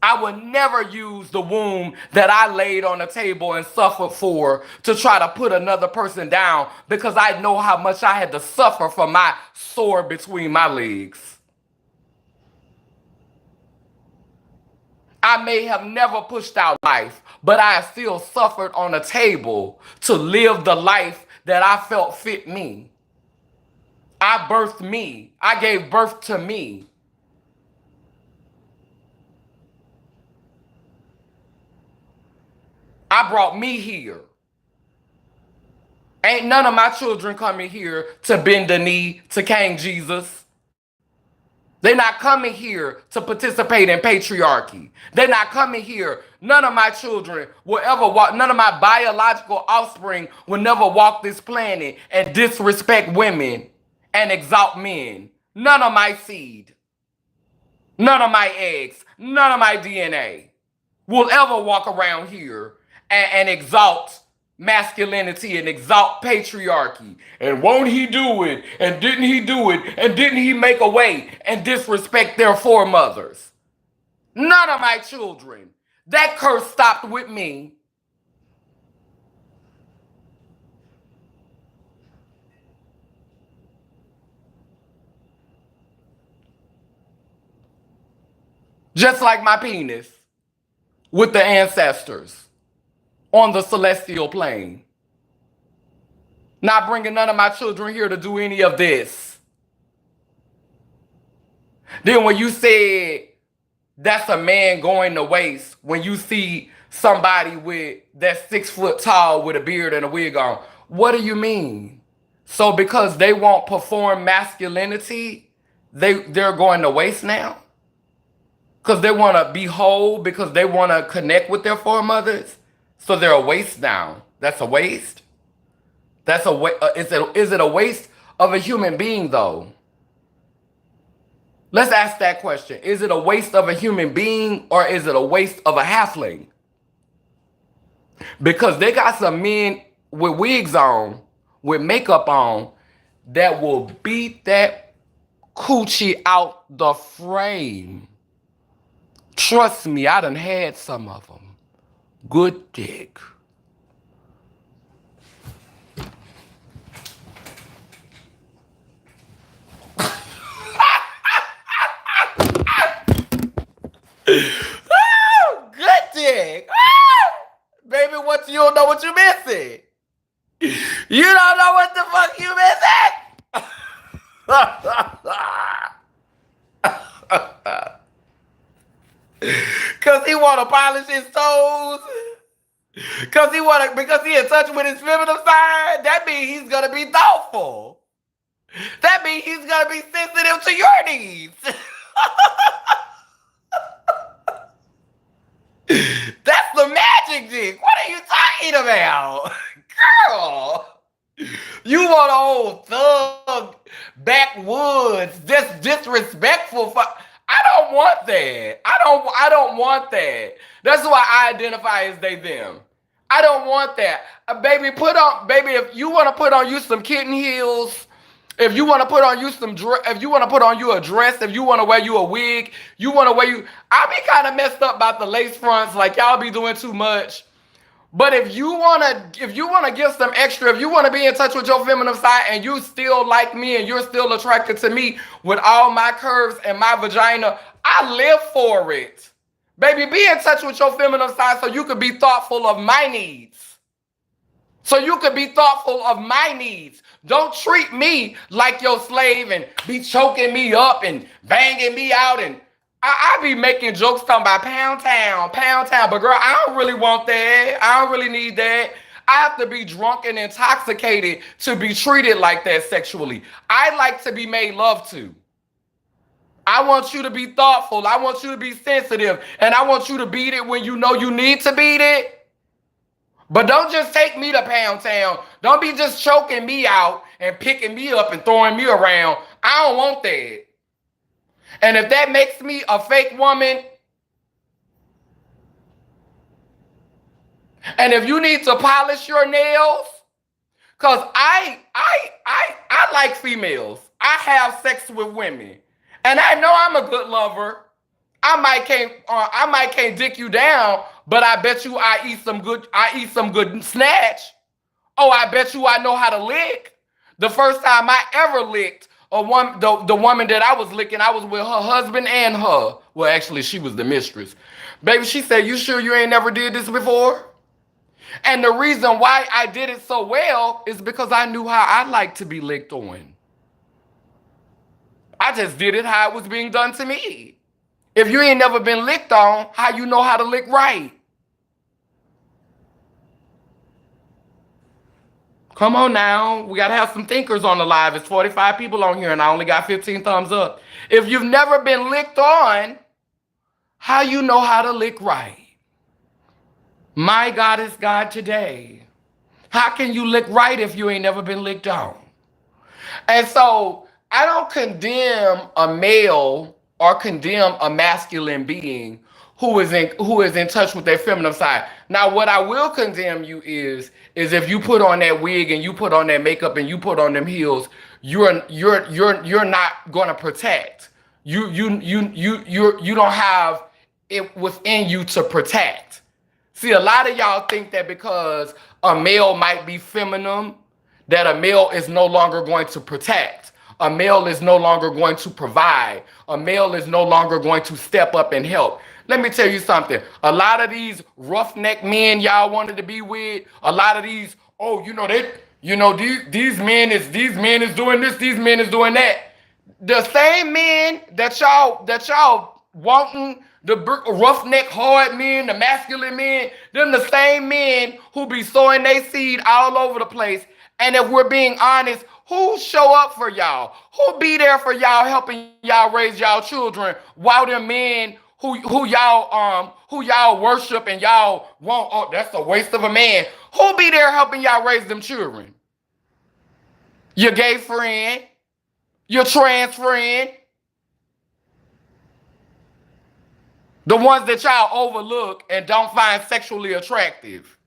I would never use the womb that I laid on the table and suffered for to try to put another person down, because I know how much I had to suffer for my sore between my legs. I may have never pushed out life, but I still suffered on a table to live the life that I felt fit me. I birthed me. I gave birth to me. I brought me here. Ain't none of my children coming here to bend the knee to King Jesus. They're not coming here to participate in patriarchy. They're not coming here. None of my children will ever walk, none of my biological offspring will never walk this planet and disrespect women and exalt men. None of my seed, none of my eggs, none of my DNA will ever walk around here and exalt masculinity and exalt patriarchy. And won't he do it? And didn't he do it? And didn't he make a way and disrespect their foremothers? None of my children. That curse stopped with me. Just like my penis with the ancestors on the celestial plane. Not bringing none of my children here to do any of this. Then when you said that's a man going to waste, when you see somebody with that's 6 foot tall with a beard and a wig on, what do you mean? So because they won't perform masculinity, they're going to waste now? Because they want to be whole, because they want to connect with their foremothers? So they're a waste now. That's a waste? That's a is it a waste of a human being though? Let's ask that question. Is it a waste of a human being or is it a waste of a halfling? Because they got some men with wigs on, with makeup on, that will beat that coochie out the frame. Trust me, I done had some of them. Good dick. Good dick. Baby, what you don't know what you missing. You don't know what the fuck you missing. Cause he wanna polish his toes. Because he in touch with his feminine side. That means he's gonna be thoughtful. That means he's gonna be sensitive to your needs. That's the magic dick. What are you talking about? Girl, you want an old thug backwoods, just disrespectful. I don't want that. I don't want that. That's why I identify as they them. I don't want that. Baby, if you want to put on you some kitten heels, if you want to put on you if you want to put on you a dress, if you want to wear you a wig, I be kind of messed up about the lace fronts, like y'all be doing too much. But if you wanna give some extra, if you wanna be in touch with your feminine side and you still like me and you're still attracted to me with all my curves and my vagina, I live for it. Baby, be in touch with your feminine side so you could be thoughtful of my needs. Don't treat me like your slave and be choking me up and banging me out. And I be making jokes talking about pound town. But girl, I don't really want that. I don't really need that. I have to be drunk and intoxicated to be treated like that sexually. I like to be made love to. I want you to be thoughtful. I want you to be sensitive. And I want you to beat it when you know you need to beat it. But don't just take me to pound town. Don't be just choking me out and picking me up and throwing me around. I don't want that. And if that makes me a fake woman, and if you need to polish your nails, because I like females. I have sex with women. And I know I'm a good lover. I might can't dick you down, but I bet you I eat some good snatch. Oh, I bet you I know how to lick. The first time I ever licked the woman that I was licking, I was with her husband and her. Well, actually, she was the mistress. Baby, she said, "You sure you ain't never did this before?" And the reason why I did it so well is because I knew how I like to be licked on. I just did it how it was being done to me. If you ain't never been licked on, how you know how to lick right? Come on now. We got to have some thinkers on the live. It's 45 people on here and I only got 15 thumbs up. If you've never been licked on, how you know how to lick right? My God is God today. How can you lick right if you ain't never been licked on? And so I don't condemn a male or condemn a masculine being who is in touch with their feminine side. Now, what I will condemn you is if you put on that wig and you put on that makeup and you put on them heels, you're not going to protect. You don't have it within you to protect. See, a lot of y'all think that because a male might be feminine, that a male is no longer going to protect. A male is no longer going to provide. A male is no longer going to step up and help. Let me tell you something. A lot of these roughneck men y'all wanted to be with, a lot of these, oh, these men is doing this, these men is doing that. The same men that y'all wanting, the roughneck hard men, the masculine men, them the same men who be sowing their seed all over the place. And if we're being honest, who show up for y'all? Who be there for y'all, helping y'all raise y'all children, while them men who y'all worship and y'all want, oh, that's a waste of a man. Who be there helping y'all raise them children? Your gay friend, your trans friend, the ones that y'all overlook and don't find sexually attractive,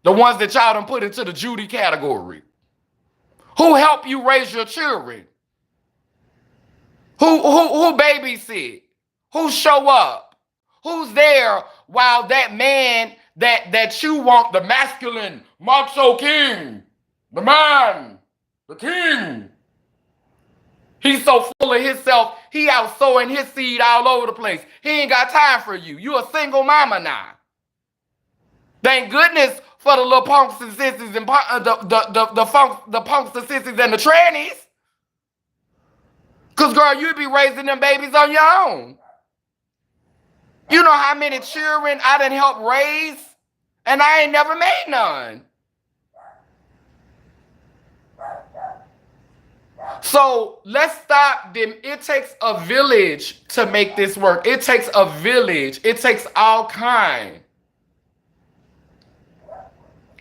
the ones that y'all done put into the Judy category. Who help you raise your children? Who babysit? Who show up? Who's there while that man that you want, the masculine macho king, the man, the king, he's so full of himself, he out sowing his seed all over the place. He ain't got time for you. You a single mama now. Thank goodness for the little punks and sissies and the punks and sissies and the trannies. Because, girl, you'd be raising them babies on your own. You know how many children I done helped raise, and I ain't never made none. So let's stop them. It takes a village to make this work. It takes a village. It takes all kind.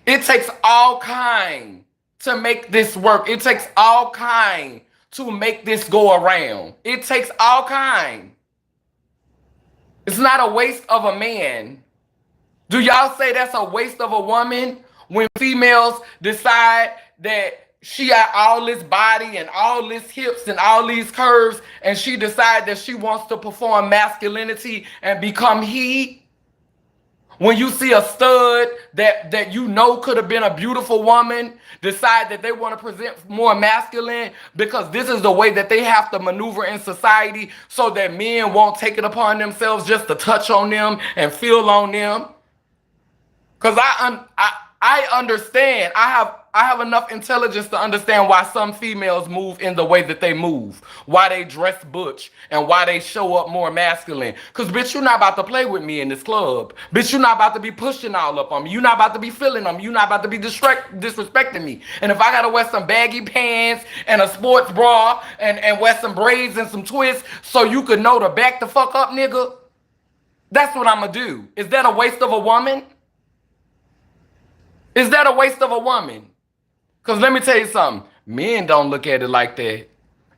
It takes all kind to make this work. It takes all kind to make this go around. It takes all kind. It's not a waste of a man. Do y'all say that's a waste of a woman when females decide that she got all this body and all this hips and all these curves, and she decide that she wants to perform masculinity and become he? When you see a stud that you know could have been a beautiful woman, decide that they want to present more masculine because this is the way that they have to maneuver in society so that men won't take it upon themselves just to touch on them and feel on them. Because I understand. I have enough intelligence to understand why some females move in the way that they move, why they dress butch, and why they show up more masculine. Because, bitch, you're not about to play with me in this club. Bitch, you're not about to be pushing all up on me. You're not about to be feeling on me. You're not about to be disrespecting me. And if I got to wear some baggy pants and a sports bra and wear some braids and some twists so you could know to back the fuck up, nigga, that's what I'm going to do. Is that a waste of a woman? Is that a waste of a woman? Because let me tell you something. Men don't look at it like that.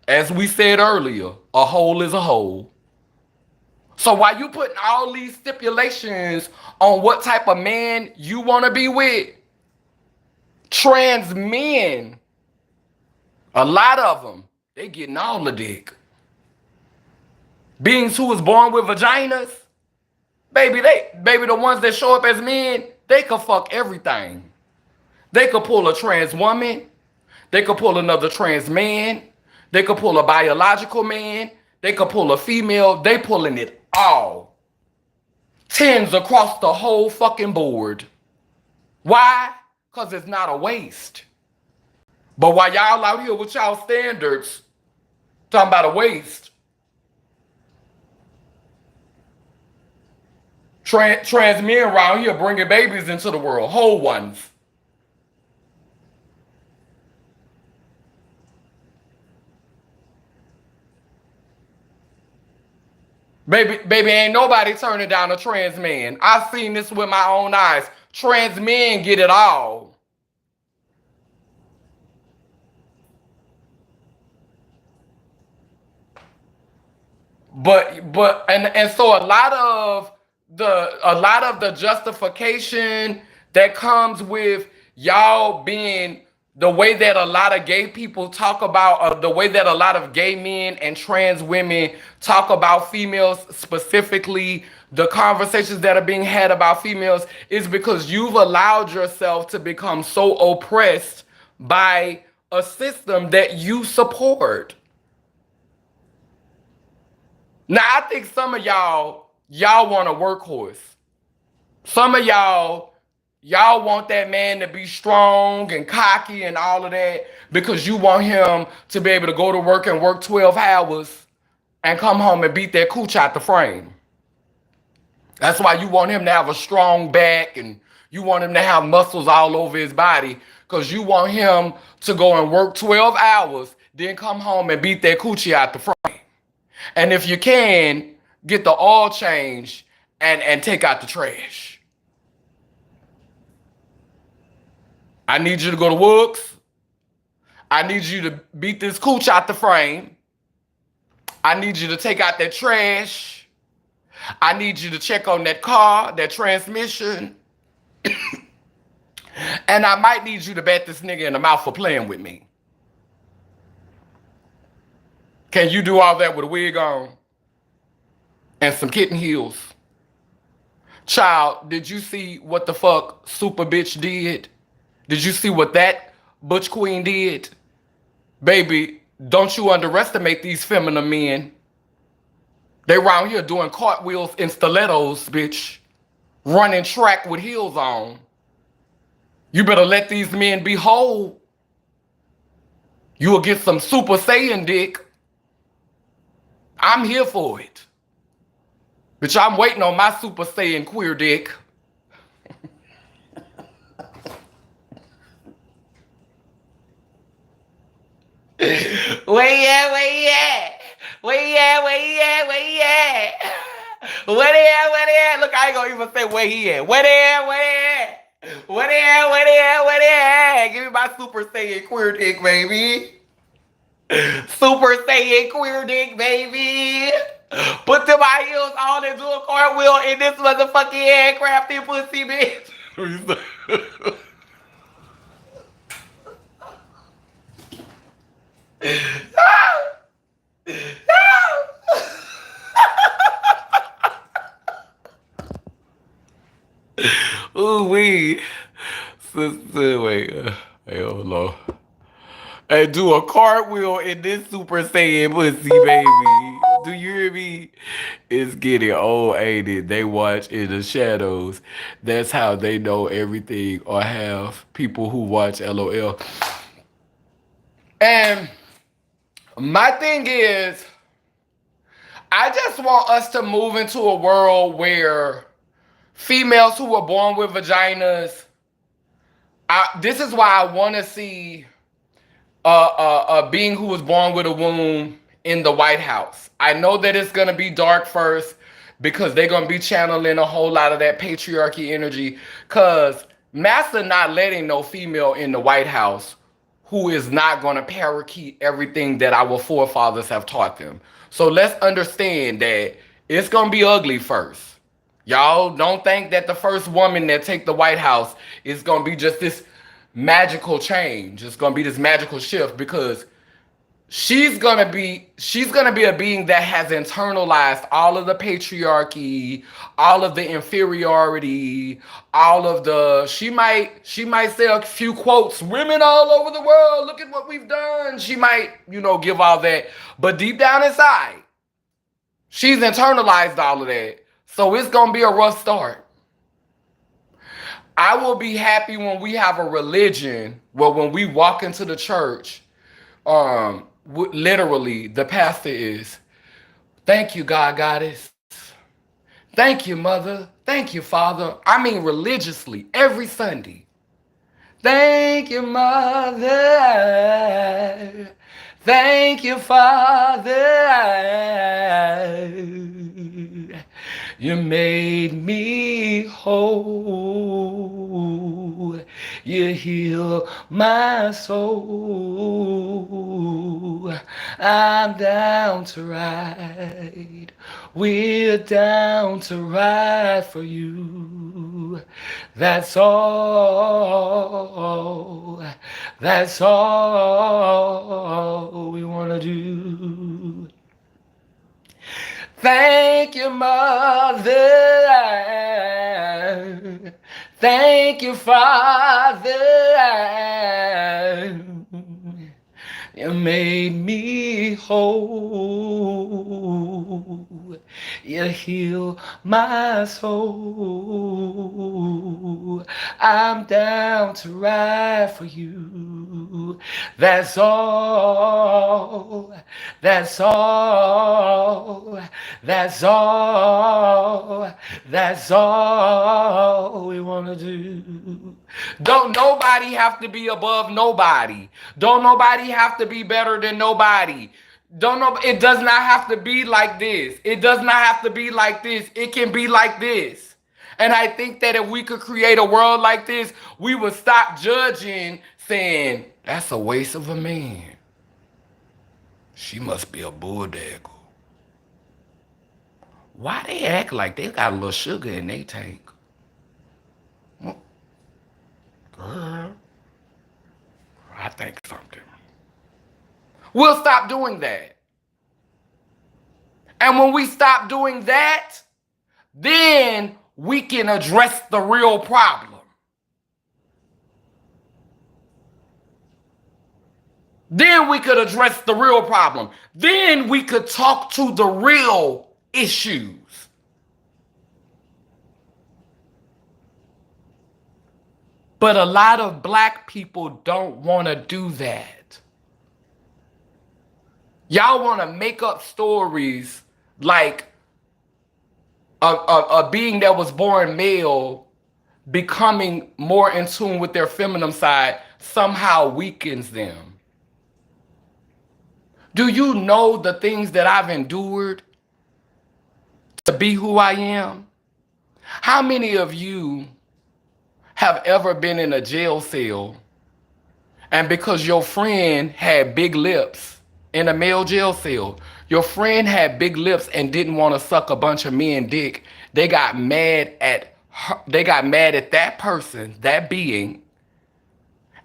As we said earlier, a hole is a hole. So while you putting all these stipulations on what type of man you want to be with, trans men, a lot of them, they getting all the dick. Beings who was born with vaginas, baby, the ones that show up as men, they could fuck everything. They could pull a trans woman. They could pull another trans man. They could pull a biological man. They could pull a female. They pulling it all. Tens across the whole fucking board. Why? Because it's not a waste. But while y'all out here with y'all standards, talking about a waste, trans men around here bringing babies into the world, whole ones. Baby, ain't nobody turning down a trans man. I've seen this with my own eyes. Trans men get it all. But so a lot of a lot of the justification that comes with y'all being the way that a lot of gay people talk about, the way that a lot of gay men and trans women talk about females, specifically the conversations that are being had about females, is because you've allowed yourself to become so oppressed by a system that you support. Now, I think some of y'all want a workhorse. Some of y'all want that man to be strong and cocky and all of that because you want him to be able to go to work and work 12 hours and come home and beat that cooch out the frame. That's why you want him to have a strong back and you want him to have muscles all over his body because you want him to go and work 12 hours, then come home and beat that coochie out the frame. And if you can, get the oil change and take out the trash. I need you to go to Wooks. I need you to beat this cooch out the frame. I need you to take out that trash. I need you to check on that car, that transmission. And I might need you to bat this nigga in the mouth for playing with me. Can you do all that with a wig on? And some kitten heels? Child, did you see what the fuck Super Bitch did? Did you see what that Butch Queen did? Baby, don't you underestimate these feminine men. They around here doing cartwheels and stilettos, bitch. Running track with heels on. You better let these men be whole. You will get some Super Saiyan dick. I'm here for it. Bitch, I'm waiting on my Super Saiyan queer dick. Where you at? Where you at? Where you at? Where you at? Where you at? Where they at? Where they at? Look, I ain't gonna even say where he at. Where they at? Where they at? Where they at? Where they at? Where they at? Give me my Super Saiyan queer dick, baby. Super Saiyan queer dick, baby. Put them high heels on and do a cartwheel in this motherfucking handcrafted pussy, bitch. Ooh wee, sister, wait, hold on. And do a cartwheel in this Super Saiyan pussy, baby. Do you hear me? It's getting old, ain't it? They watch in the shadows. That's how they know everything or have people who watch LOL. And my thing is, I just want us to move into a world where females who were born with vaginas, this is why I want to see a being who was born with a womb in the White House. I know that it's going to be dark first because they're going to be channeling a whole lot of that patriarchy energy because Massa not letting no female in the White House who is not going to parakeet everything that our forefathers have taught them. So let's understand that it's going to be ugly first. Y'all don't think that the first woman that take the White House is going to be just this magical change. It's going to be this magical shift because she's going to be a being that has internalized all of the patriarchy, all of the inferiority, all of the she might say a few quotes, women all over the world, look at what we've done. She might, give all that, but deep down inside, she's internalized all of that. So it's going to be a rough start. I will be happy when we have a religion where when we walk into the church, literally the pastor is, thank you, God, Goddess. Thank you, Mother. Thank you, Father. I mean religiously, every Sunday. Thank you, Mother. Thank you, Father. You made me whole. You heal my soul. I'm down to ride We're down to ride for you. That's all. That's all we wanna do. Thank you, Mother. Thank you, Father. You made me whole. You heal my soul. I'm down to ride for you. That's all. That's all. That's all. That's all we want to do. Don't nobody have to be above nobody. Don't nobody have to be better than nobody. Don't know. It does not have to be like this. It does not have to be like this. It can be like this. And I think that if we could create a world like this, we would stop judging, saying, that's a waste of a man. She must be a bulldog. Why they act like they got a little sugar in their tank? Well, girl, I think something. We'll stop doing that. And when we stop doing that, then we can address the real problem. Then we could address the real problem. Then we could talk to the real issues. But a lot of black people don't want to do that. Y'all want to make up stories like a being that was born male becoming more in tune with their feminine side somehow weakens them. Do you know the things that I've endured to be who I am? How many of you have ever been in a jail cell and because your friend had big lips in a male jail cell, your friend had big lips and didn't want to suck a bunch of men dick, they got mad at her, they got mad at that person, that being,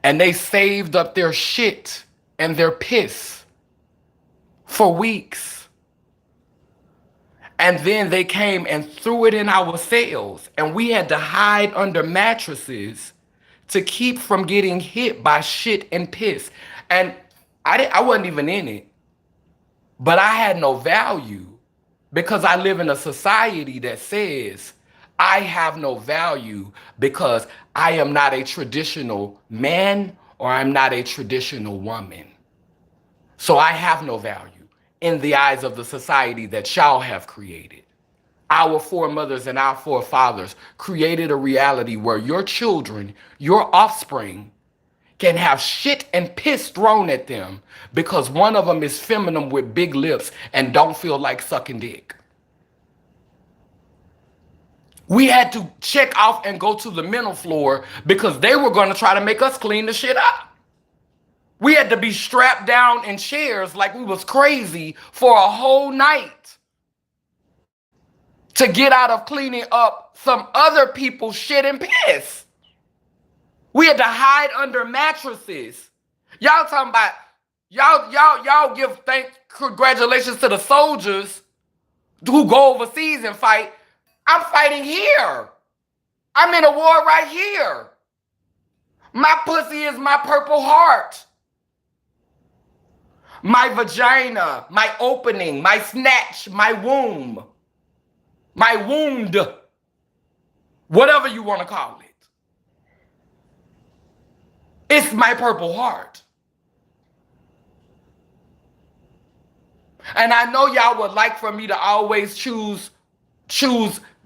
and they saved up their shit and their piss for weeks. And then they came and threw it in our cells, and we had to hide under mattresses to keep from getting hit by shit and piss. And I wasn't even in it, but I had no value because I live in a society that says I have no value because I am not a traditional man or I'm not a traditional woman. So I have no value in the eyes of the society that y'all have created. Our foremothers and our forefathers created a reality where your children, your offspring, can have shit and piss thrown at them because one of them is feminine with big lips and don't feel like sucking dick. We had to check off and go to the mental floor because they were going to try to make us clean the shit up. We had to be strapped down in chairs like we was crazy for a whole night to get out of cleaning up some other people's shit and piss. We had to hide under mattresses. Y'all talking about, y'all give congratulations to the soldiers who go overseas and fight. I'm fighting here. I'm in a war right here. My pussy is my Purple Heart. My vagina, my opening, my snatch, my womb, my wound, whatever you want to call it. It's my Purple Heart. And I know y'all would like for me to always choose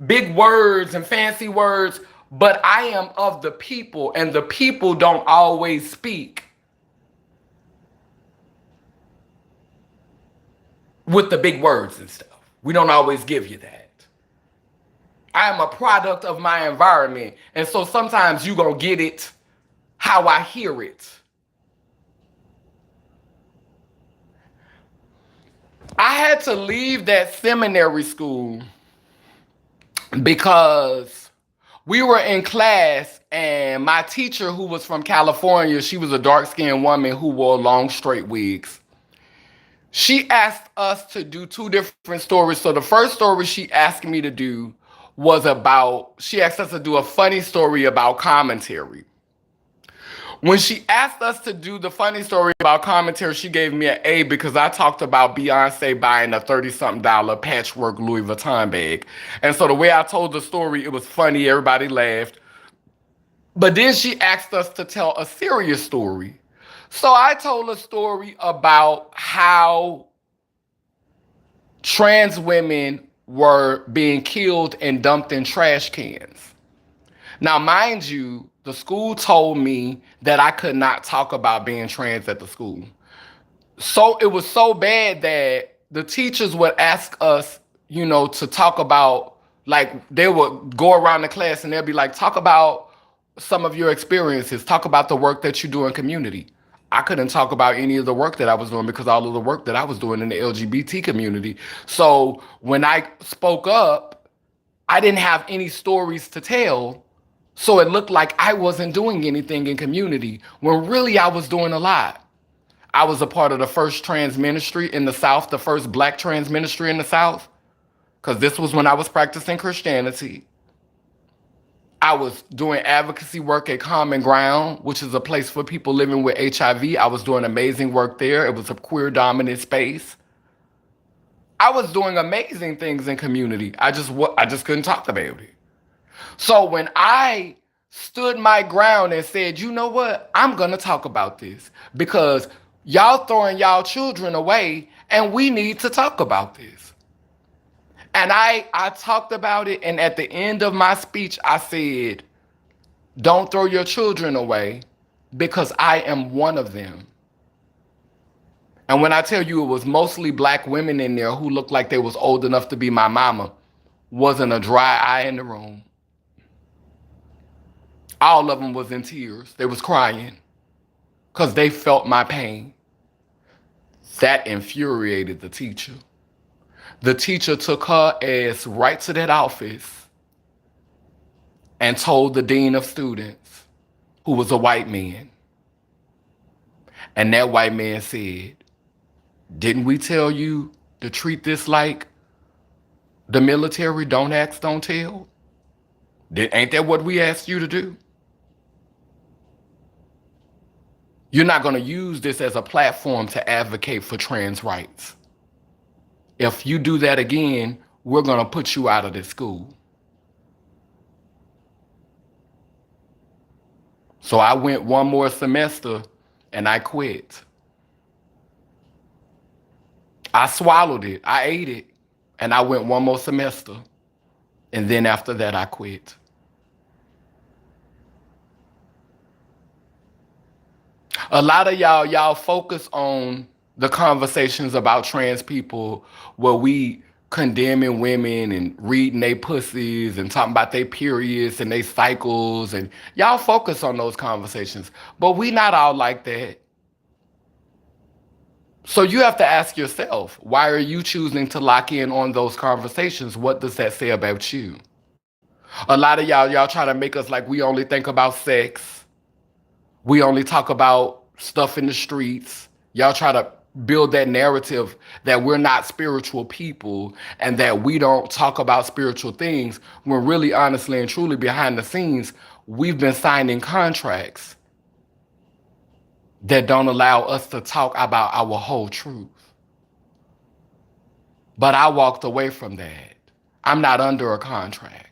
big words and fancy words, but I am of the people, and the people don't always speak with the big words and stuff. We don't always give you that. I am a product of my environment, and so sometimes you gonna get it how I hear it. I had to leave that seminary school because we were in class and my teacher, who was from California, she was a dark-skinned woman who wore long straight wigs. She asked us to do two different stories. So the first story she asked me to do was about, she asked us to do a funny story about commentary. When she asked us to do the funny story about commentary, she gave me an A because I talked about Beyonce buying a 30-something dollar patchwork Louis Vuitton bag. And so the way I told the story, it was funny, everybody laughed. But then she asked us to tell a serious story. So I told a story about how trans women were being killed and dumped in trash cans. Now, mind you, the school told me that I could not talk about being trans at the school. So it was so bad that the teachers would ask us, to talk about, like, they would go around the class and they'd be like, talk about some of your experiences, talk about the work that you do in community. I couldn't talk about any of the work that I was doing because all of the work that I was doing in the LGBT community. So when I spoke up, I didn't have any stories to tell. So it looked like I wasn't doing anything in community when really I was doing a lot. I was a part of the first trans ministry in the South, the first Black trans ministry in the South, because this was when I was practicing Christianity. I was doing advocacy work at Common Ground, which is a place for people living with HIV. I was doing amazing work there. It was a queer dominant space. I was doing amazing things in community. I just couldn't talk about it. So when I stood my ground and said, you know what, I'm gonna talk about this because y'all throwing y'all children away and we need to talk about this. And I talked about it, and at the end of my speech, I said, don't throw your children away because I am one of them. And when I tell you it was mostly Black women in there who looked like they was old enough to be my mama, wasn't a dry eye in the room. All of them was in tears. They was crying because they felt my pain. That infuriated the teacher. The teacher took her ass right to that office and told the dean of students, who was a white man. And that white man said, didn't we tell you to treat this like the military? Don't ask, don't tell. Ain't that what we asked you to do? You're not going to use this as a platform to advocate for trans rights. If you do that again, we're going to put you out of this school. So I went one more semester and I quit. I swallowed it. I ate it. And I went one more semester. And then after that, I quit. A lot of y'all focus on the conversations about trans people where we condemning women and reading they pussies and talking about their periods and their cycles, and y'all focus on those conversations. But we not all like that. So you have to ask yourself, why are you choosing to lock in on those conversations? What does that say about you? A lot of y'all try to make us like we only think about sex. We only talk about stuff in the streets. Y'all try to build that narrative that we're not spiritual people and that we don't talk about spiritual things, when really, honestly, and truly behind the scenes, we've been signing contracts that don't allow us to talk about our whole truth. But I walked away from that. I'm not under a contract.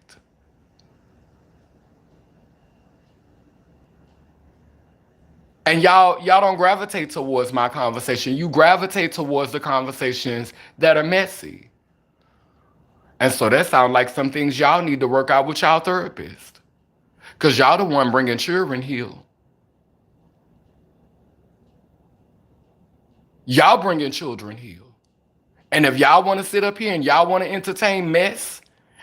And y'all don't gravitate towards my conversation. You gravitate towards the conversations that are messy. And so that sounds like some things y'all need to work out with y'all therapist. Because y'all the one bringing children here. Y'all bringing children here. And if y'all want to sit up here and y'all want to entertain mess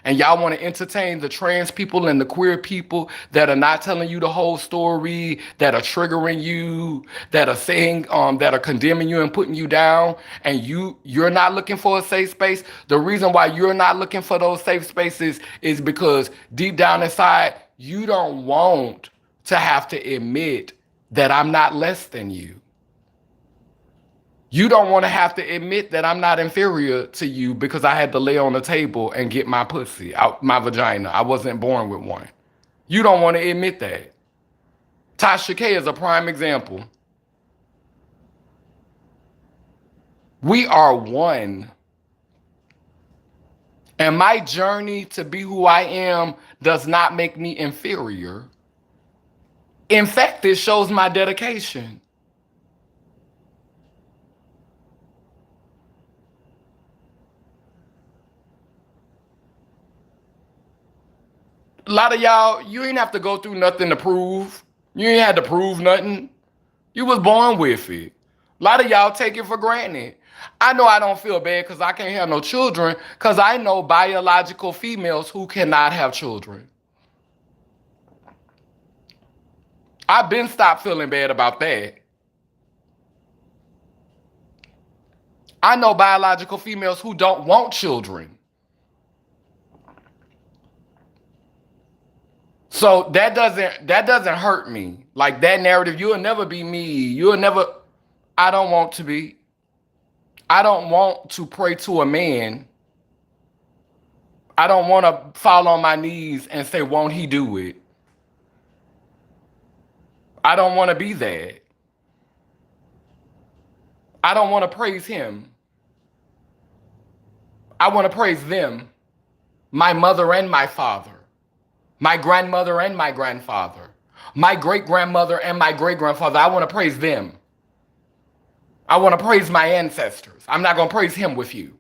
And y'all want to entertain the trans people and the queer people that are not telling you the whole story, that are triggering you, that are saying, that are condemning you and putting you down, and you're not looking for a safe space. The reason why you're not looking for those safe spaces is because deep down inside, you don't want to have to admit that I'm not less than you. You don't want to have to admit that I'm not inferior to you because I had to lay on the table and get my pussy out my vagina. I wasn't born with one. You don't want to admit that. Tasha K is a prime example. We are one. And my journey to be who I am does not make me inferior. In fact, it shows my dedication. A lot of y'all, you ain't have to go through nothing to prove. You ain't had to prove nothing. You was born with it. A lot of y'all take it for granted. I know I don't feel bad because I can't have no children because I know biological females who cannot have children. I've been stopped feeling bad about that. I know biological females who don't want children. So that doesn't hurt me. Like that narrative, you'll never be me. I don't want to be. I don't want to pray to a man. I don't want to fall on my knees and say, won't he do it? I don't want to be that. I don't want to praise him. I want to praise them, my mother and my father, my grandmother and my grandfather, my great-grandmother and my great-grandfather. I want to praise them. I want to praise my ancestors. I'm not going to praise him with you.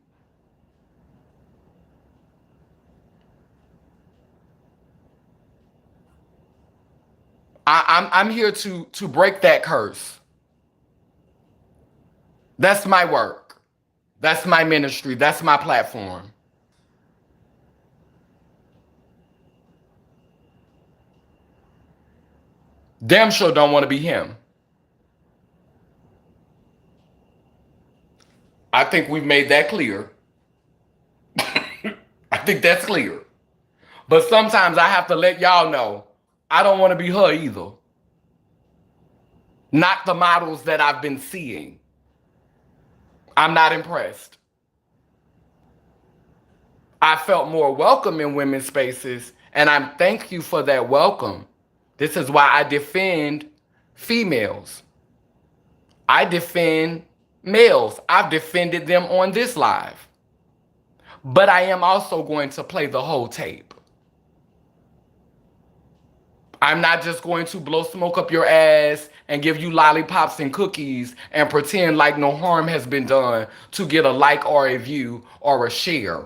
I'm here to break that curse. That's my work. That's my ministry. That's my platform. Damn sure don't want to be him. I think we've made that clear. I think that's clear. But sometimes I have to let y'all know I don't want to be her either. Not the models that I've been seeing. I'm not impressed. I felt more welcome in women's spaces, and I'm thank you for that welcome. This is why I defend females. I defend males. I've defended them on this live. But I am also going to play the whole tape. I'm not just going to blow smoke up your ass and give you lollipops and cookies and pretend like no harm has been done to get a like or a view or a share.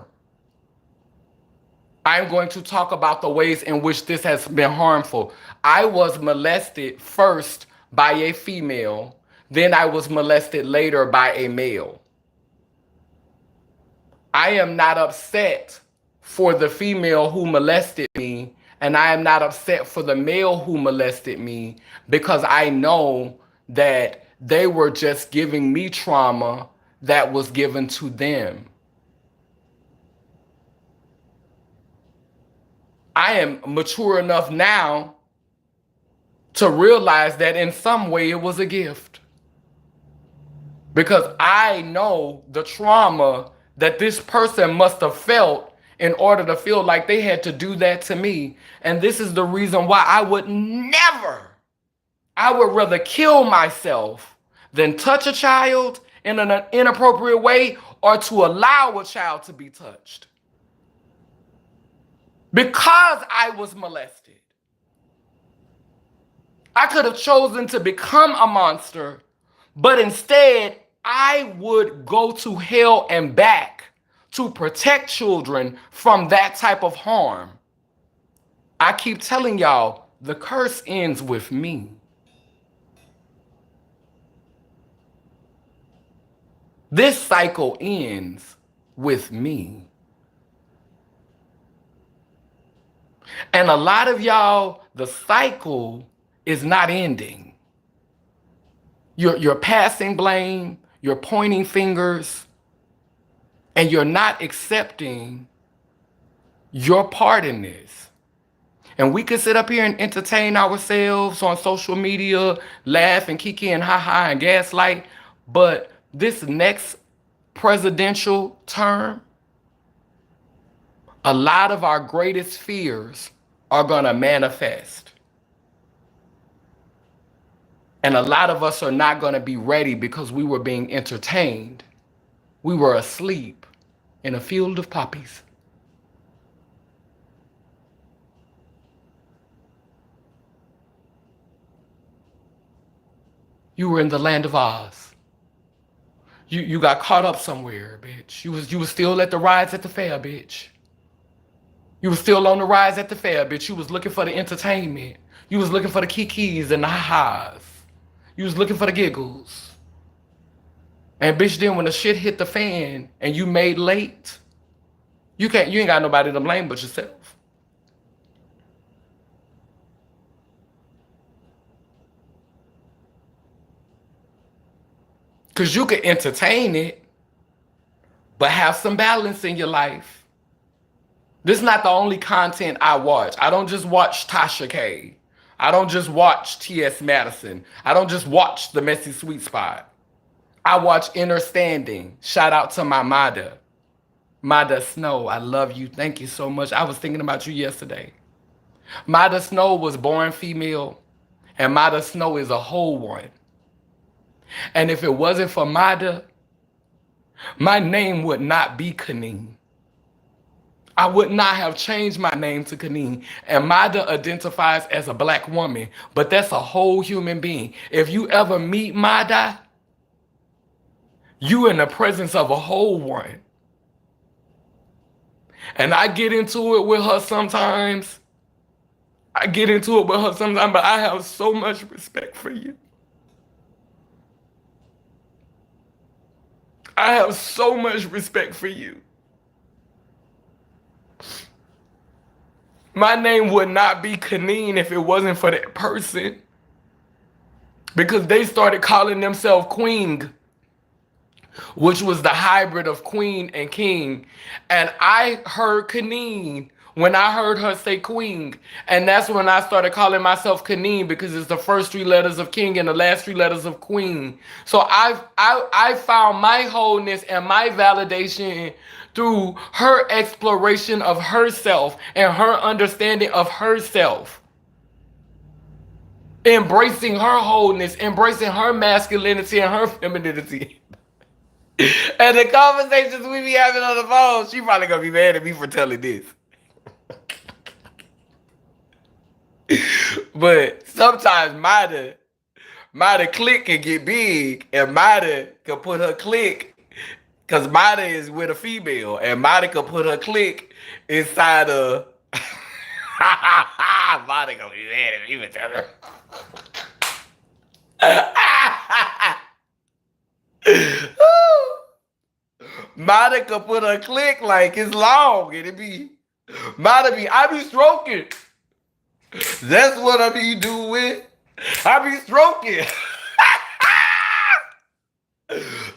I'm going to talk about the ways in which this has been harmful. I was molested first by a female, then I was molested later by a male. I am not upset for the female who molested me, and I am not upset for the male who molested me because I know that they were just giving me trauma that was given to them. I am mature enough now to realize that in some way it was a gift. Because I know the trauma that this person must have felt in order to feel like they had to do that to me. And this is the reason why I would rather kill myself than touch a child in an inappropriate way or to allow a child to be touched. Because I was molested. I could have chosen to become a monster, but instead I would go to hell and back to protect children from that type of harm. I keep telling y'all, the curse ends with me. This cycle ends with me. And a lot of y'all, the cycle is not ending. You're passing blame, you're pointing fingers, and you're not accepting your part in this. And we could sit up here and entertain ourselves on social media, laugh and kiki and ha ha and gaslight, but this next presidential term, a lot of our greatest fears are going to manifest. And a lot of us are not going to be ready because we were being entertained. We were asleep in a field of poppies. You were in the land of Oz. You got caught up somewhere, bitch. You was still at the rides at the fair, bitch. You was still on the rides at the fair, bitch. You was looking for the entertainment. You was looking for the kikis and the ha-has. You was looking for the giggles. And bitch, then when the shit hit the fan and you made late, you ain't got nobody to blame but yourself. Cause you could entertain it, but have some balance in your life. This is not the only content I watch. I don't just watch Tasha K. I don't just watch T.S. Madison. I don't just watch The Messy Sweet Spot. I watch Understanding. Shout out to my Mada. Mada Snow, I love you. Thank you so much. I was thinking about you yesterday. Mada Snow was born female, and Mada Snow is a whole one. And if it wasn't for Mada, my name would not be Kaneen. I would not have changed my name to Kaneen. And Mada identifies as a black woman, but that's a whole human being. If you ever meet Mada, you in the presence of a whole one. And I get into it with her sometimes. But I have so much respect for you. I have so much respect for you. My name would not be Kaneen if it wasn't for that person. Because they started calling themselves Queen, which was the hybrid of queen and king. And I heard Kaneen when I heard her say queen. And that's when I started calling myself Kaneen, because it's the first three letters of king and the last three letters of queen. So I found my wholeness and my validation through her exploration of herself and her understanding of herself. Embracing her wholeness, embracing her masculinity and her femininity. And the conversations we be having on the phone, she probably gonna be mad at me for telling this. But sometimes Mada click can get big, and Mada can put her click, because Mada is with a female, and Mada can put her click inside of. Mada gonna be mad at me for telling her. Mada could put her click like it's long, and it be I be stroking. That's what I be doing. I be stroking.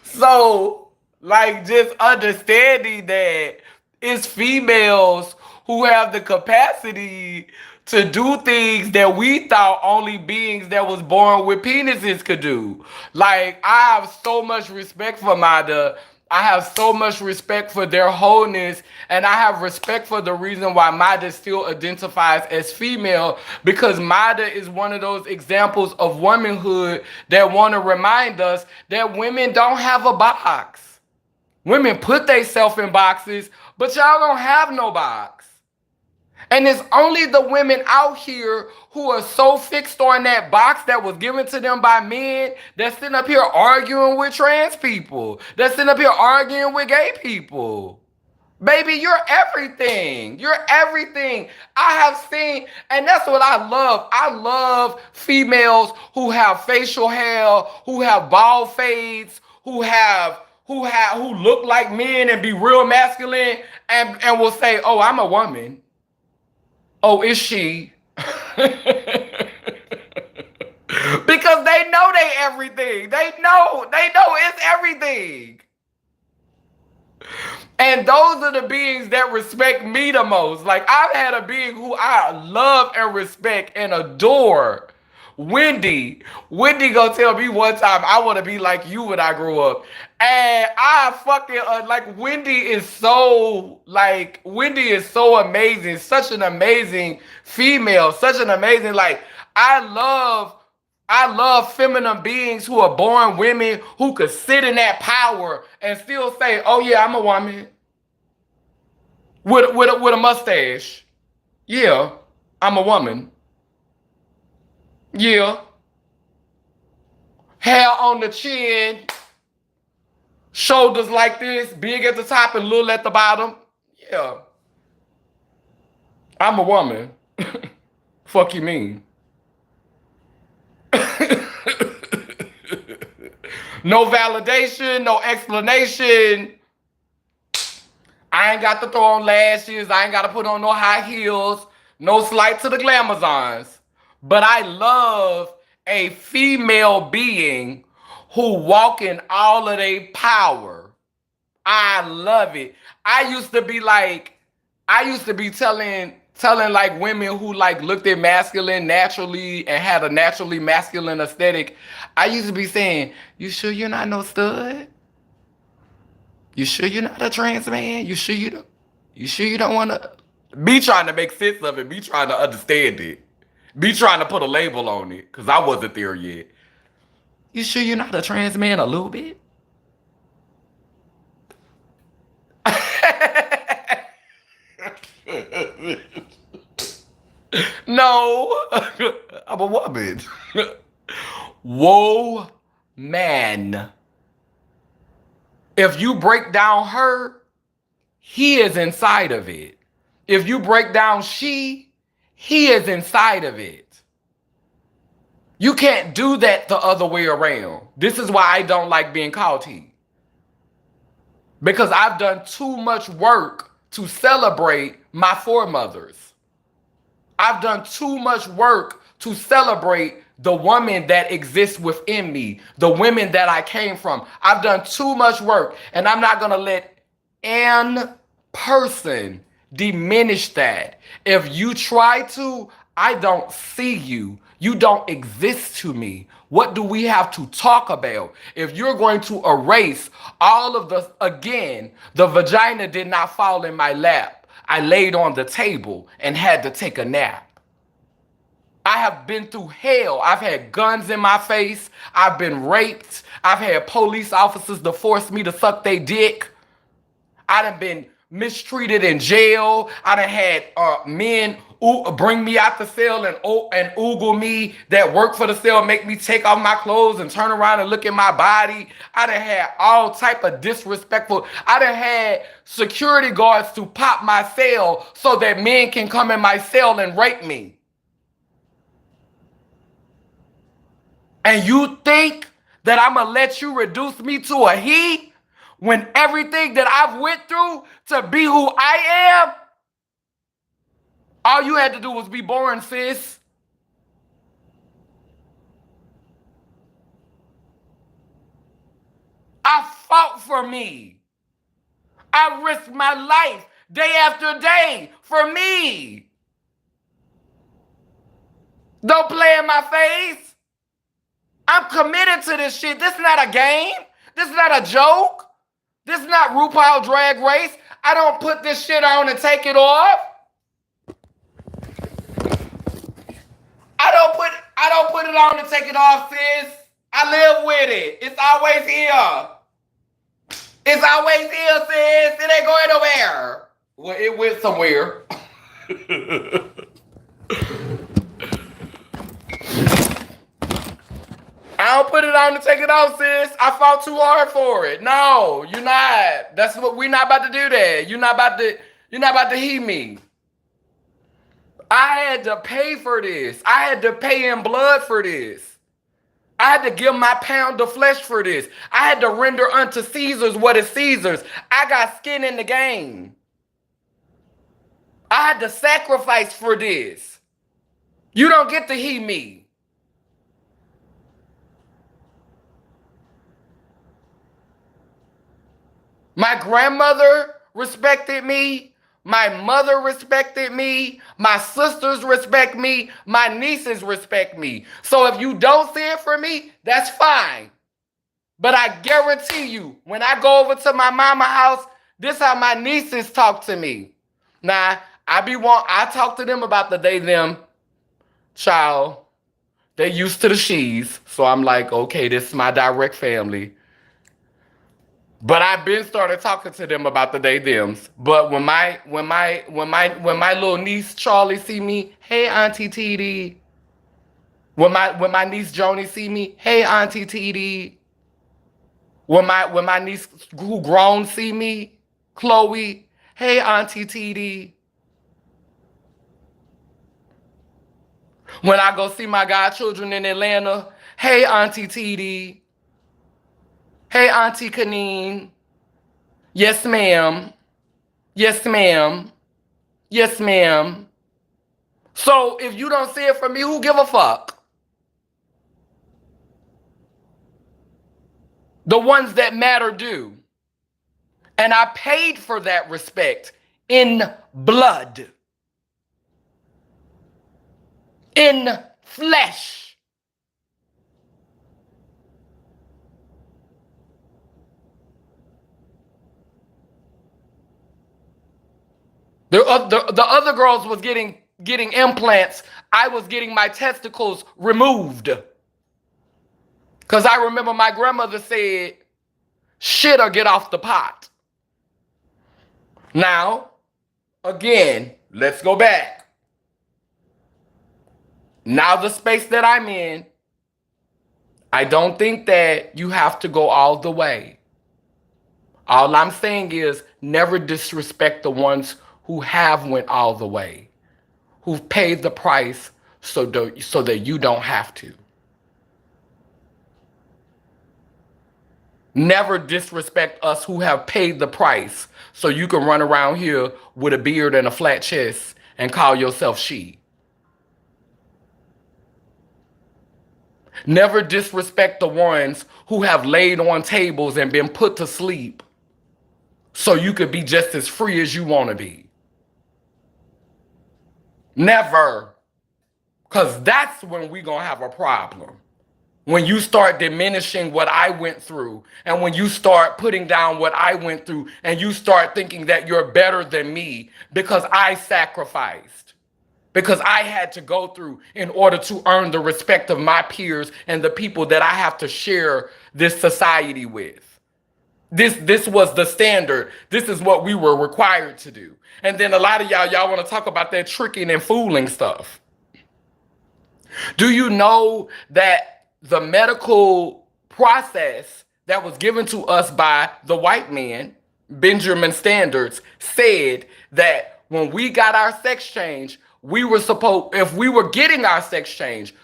So, like, just understanding that it's females who have the capacity to do things that we thought only beings that was born with penises could do. Like, I have so much respect for Mada. I have so much respect for their wholeness, and I have respect for the reason why Mada still identifies as female, because Mada is one of those examples of womanhood that want to remind us that women don't have a box. Women put themselves in boxes, but y'all don't have no box. And it's only the women out here who are so fixed on that box that was given to them by men that's sitting up here arguing with trans people, that's sitting up here arguing with gay people. Baby, you're everything. You're everything. I have seen, and that's what I love. I love females who have facial hair, who have bald fades, who look like men and be real masculine and will say, "Oh, I'm a woman." Oh, is she? Because they know they everything. They know it's everything. And those are the beings that respect me the most. Like, I've had a being who I love and respect and adore. Wendy. Wendy gonna tell me one time, I want to be like you when I grow up. And I fucking, like, Wendy is so amazing. Such an amazing female. Such an amazing, like, I love I love feminine beings who are born women who could sit in that power and still say, "Oh yeah, I'm a woman with a mustache. Yeah, I'm a woman. Yeah, hair on the chin, shoulders like this, big at the top and little at the bottom. Yeah, I'm a woman. Fuck you mean? No validation, no explanation. I ain't got to throw on lashes. I ain't got to put on no high heels. No slight to the glamazons. But I love a female being who walk in all of their power. I love it. I used to be telling like women who like looked at masculine naturally and had a naturally masculine aesthetic. I used to be saying, "You sure you're not no stud? You sure you're not a trans man? You sure you don't want to be trying to make sense of it, be trying to understand it, be trying to put a label on it, because I wasn't there yet. You sure you're not a trans man a little bit?" No, I'm a woman. Whoa, man. If you break down her, he is inside of it. If you break down she, he is inside of it. You can't do that the other way around. This is why I don't like being called he. Because I've done too much work to celebrate my foremothers. I've done too much work to celebrate the woman that exists within me, the women that I came from. I've done too much work, and I'm not going to let an person diminish that. If you try to, I don't see you. You don't exist to me. What do we have to talk about? If you're going to erase all of again, the vagina did not fall in my lap. I laid on the table and had to take a nap. I have been through hell. I've had guns in my face. I've been raped. I've had police officers to force me to suck their dick. I done been mistreated in jail. I done had men bring me out the cell and oogle me that work for the cell, make me take off my clothes and turn around and look at my body. I done had all type of disrespectful. I done had security guards to pop my cell so that men can come in my cell and rape me. And you think that I'm gonna let you reduce me to a he? When everything that I've went through to be who I am, all you had to do was be born, sis. I fought for me. I risked my life day after day for me. Don't play in my face. I'm committed to this shit. This is not a game. This is not a joke. This is not RuPaul Drag Race. I don't put this shit on and take it off. I don't put it on and take it off, sis. I live with it. It's always here. It's always here, sis. It ain't going nowhere. Well, it went somewhere. I don't put it on to take it off, sis. I fought too hard for it. No, you're not. That's what we're not about to do that. You're not about to heat me. I had to pay for this. I had to pay in blood for this. I had to give my pound of flesh for this. I had to render unto Caesar's what is Caesar's. I got skin in the game. I had to sacrifice for this. You don't get to hear me. My grandmother respected me. My mother respected me. My sisters respect me. My nieces respect me. So if you don't see it for me, that's fine. But I guarantee you, when I go over to my mama house, this how my nieces talk to me. Now, I talk to them about the they them child. They used to the she's. So I'm like, okay, this is my direct family. But I've been started talking to them about the they thems. But when my little niece Charlie see me, hey Auntie TD. When my niece Joni see me, hey Auntie TD. When my niece who grown see me, Chloe, hey Auntie TD. When I go see my godchildren in Atlanta, hey Auntie TD. Hey Auntie Kaneen. Yes, ma'am. Yes, ma'am. Yes, ma'am. So if you don't see it from me, who give a fuck? The ones that matter do. And I paid for that respect in blood, in flesh. The other girls was getting implants. I was getting my testicles removed. Because I remember my grandmother said, shit or get off the pot. Now, again, let's go back. Now the space that I'm in, I don't think that you have to go all the way. All I'm saying is never disrespect the ones who have went all the way, who've paid the price so that you don't have to. Never disrespect us who have paid the price so you can run around here with a beard and a flat chest and call yourself she. Never disrespect the ones who have laid on tables and been put to sleep so you could be just as free as you want to be. Never. Because that's when we're going to have a problem. When you start diminishing what I went through, and when you start putting down what I went through, and you start thinking that you're better than me because I sacrificed, because I had to go through in order to earn the respect of my peers and the people that I have to share this society with. This was the standard. This is what we were required to do. And then a lot of y'all want to talk about that tricking and fooling stuff. Do you know that the medical process that was given to us by the white man, Benjamin Standards, said that when we got our sex change, if we were getting our sex change,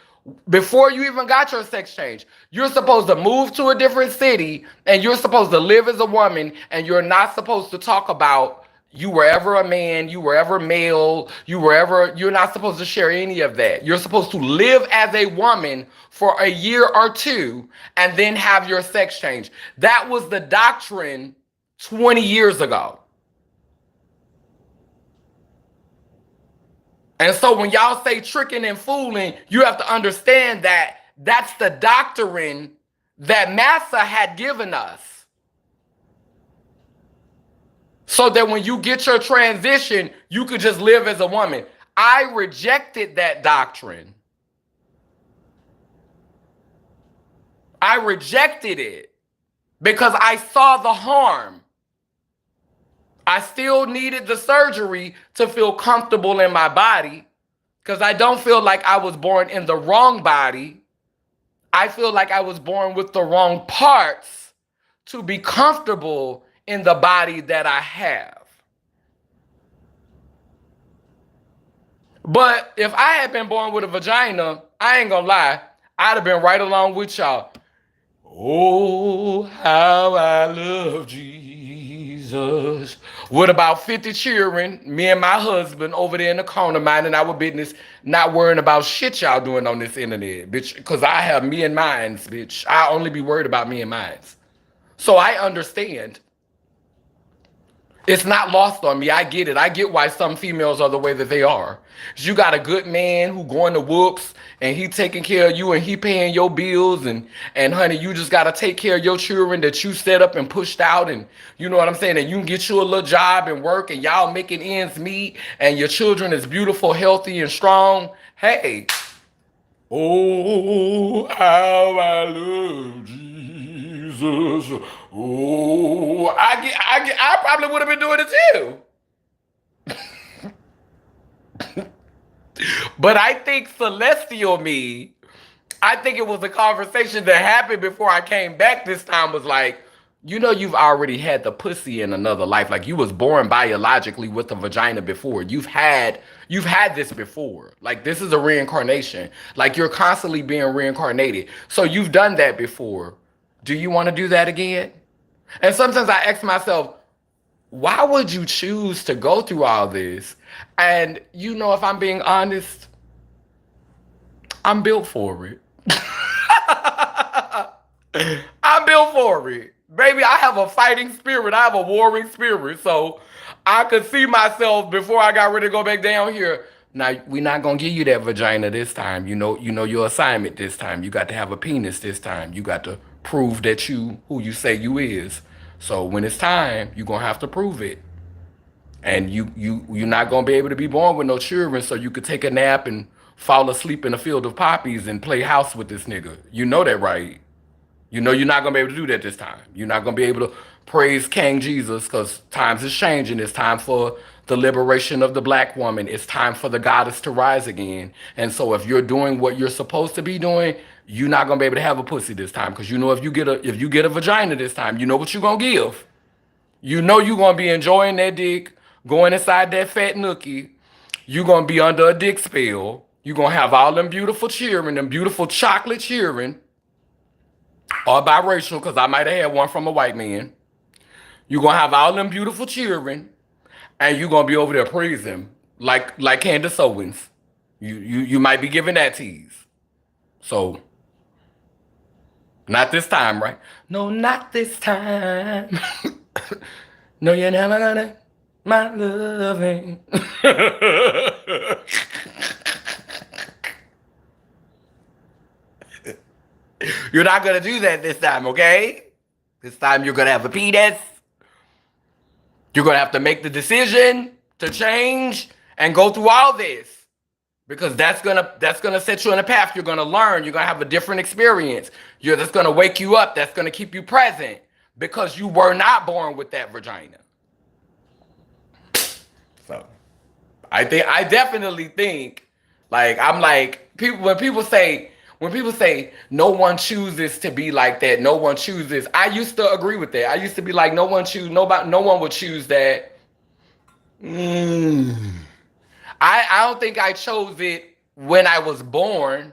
before you even got your sex change, you're supposed to move to a different city and you're supposed to live as a woman, and you're not supposed to talk about you were ever a man, you were ever male, you're not supposed to share any of that. You're supposed to live as a woman for a year or two and then have your sex change. That was the doctrine 20 years ago. And so when y'all say tricking and fooling, you have to understand that that's the doctrine that Massa had given us. So that when you get your transition, you could just live as a woman. I rejected that doctrine. I rejected it because I saw the harm. I still needed the surgery to feel comfortable in my body because I don't feel like I was born in the wrong body. I feel like I was born with the wrong parts to be comfortable in the body that I have. But if I had been born with a vagina, I ain't gonna lie, I'd have been right along with y'all. Oh, how I love Jesus. Jesus. With about 50 children, me and my husband over there in the corner minding our business, not worrying about shit y'all doing on this internet, bitch. Because I have me and mines, bitch. I only be worried about me and mines. So I understand. It's not lost on me. I get it. I get why some females are the way that they are. You got a good man who going to whoops and he taking care of you and he paying your bills and honey, you just got to take care of your children that you set up and pushed out, and you know what I'm saying, and you can get you a little job and work and y'all making ends meet and your children is beautiful, healthy and strong. Hey, oh, how I love Jesus. Oh, I probably would have been doing it too. But I think celestial me, I think it was a conversation that happened before I came back this time, was like, you know, you've already had the pussy in another life. Like you was born biologically with a vagina before. You've had this before. Like this is a reincarnation. Like you're constantly being reincarnated. So you've done that before. Do you want to do that again? And sometimes I ask myself, why would you choose to go through all this? And you know, if I'm being honest, I'm built for it. I'm built for it. Baby, I have a fighting spirit. I have a warring spirit. So I could see myself before I got ready to go back down here. Now, we're not going to give you that vagina this time. You know your assignment this time. You got to have a penis this time. You got to prove that you who you say you is. So when it's time, you're going to have to prove it. And you're not going to be able to be born with no children so you could take a nap and fall asleep in a field of poppies and play house with this nigga. You know that, right? You know you're not going to be able to do that this time. You're not going to be able to praise King Jesus because times is changing. It's time for the liberation of the black woman. It's time for the goddess to rise again. And so if you're doing what you're supposed to be doing, you're not going to be able to have a pussy this time because you know if you get a vagina this time, you know what you're going to give. You know you're going to be enjoying that dick, going inside that fat nookie. You're going to be under a dick spell. You're going to have all them beautiful children, them beautiful chocolate children, or biracial, because I might have had one from a white man. You're going to have all them beautiful children, and you're going to be over there praising like Candace Owens. You might be giving that tease. So, not this time, right? No, not this time. No, you're never gonna, my loving. You're not gonna do that this time, okay? This time you're gonna have a penis. You're gonna have to make the decision to change and go through all this. Because that's gonna set you on a path. You're gonna learn. You're gonna have a different experience. That's gonna wake you up. That's gonna keep you present. Because you were not born with that vagina. So I definitely think, like, I'm like, when people say no one chooses to be like that, no one chooses. I used to agree with that. I used to be like, no one would choose that. I don't think I chose it when I was born.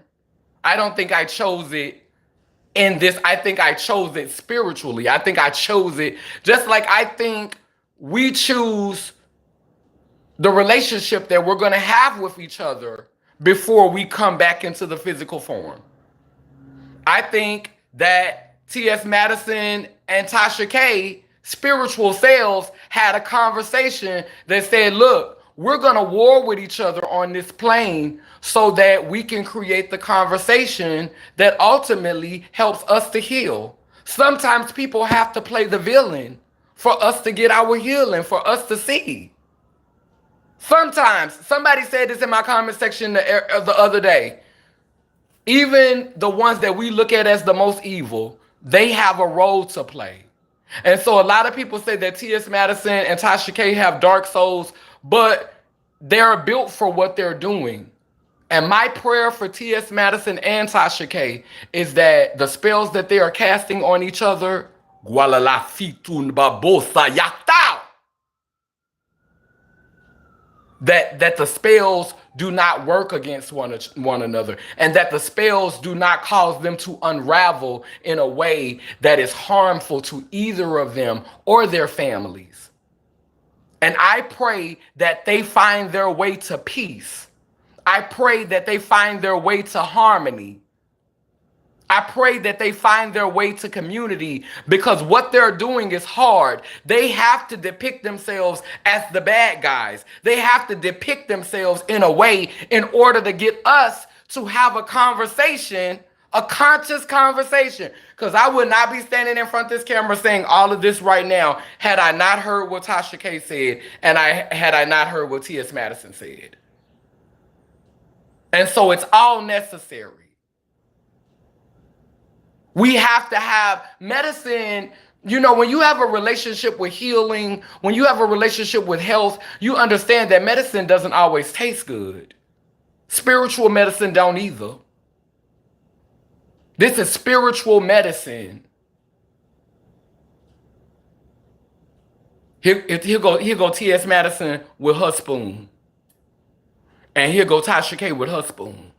I don't think I chose it in this. I think I chose it spiritually. I think I chose it just like I think we choose the relationship that we're going to have with each other before we come back into the physical form. I think that T.S. Madison and Tasha K, spiritual selves, had a conversation that said, look, we're going to war with each other on this plane so that we can create the conversation that ultimately helps us to heal. Sometimes people have to play the villain for us to get our healing, for us to see. Sometimes, somebody said this in my comment section the other day, even the ones that we look at as the most evil, they have a role to play. And so a lot of people say that T.S. Madison and Tasha K have dark souls, but they're built for what they're doing. And my prayer for T.S. Madison and Tasha K is that the spells that they are casting on each other, that the spells do not work against one another, and that the spells do not cause them to unravel in a way that is harmful to either of them or their families. And I pray that they find their way to peace. I pray that they find their way to harmony. I pray that they find their way to community, because what they're doing is hard. They have to depict themselves as the bad guys. They have to depict themselves in a way in order to get us to have a conversation, a conscious conversation. Because I would not be standing in front of this camera saying all of this right now had I not heard what Tasha K said, and had I not heard what T.S. Madison said. And so it's all necessary. We have to have medicine. You know, when you have a relationship with healing, when you have a relationship with health, you understand that medicine doesn't always taste good. Spiritual medicine don't either. This is spiritual medicine. Here go T.S. Madison with her spoon. And here go Tasha K with her spoon.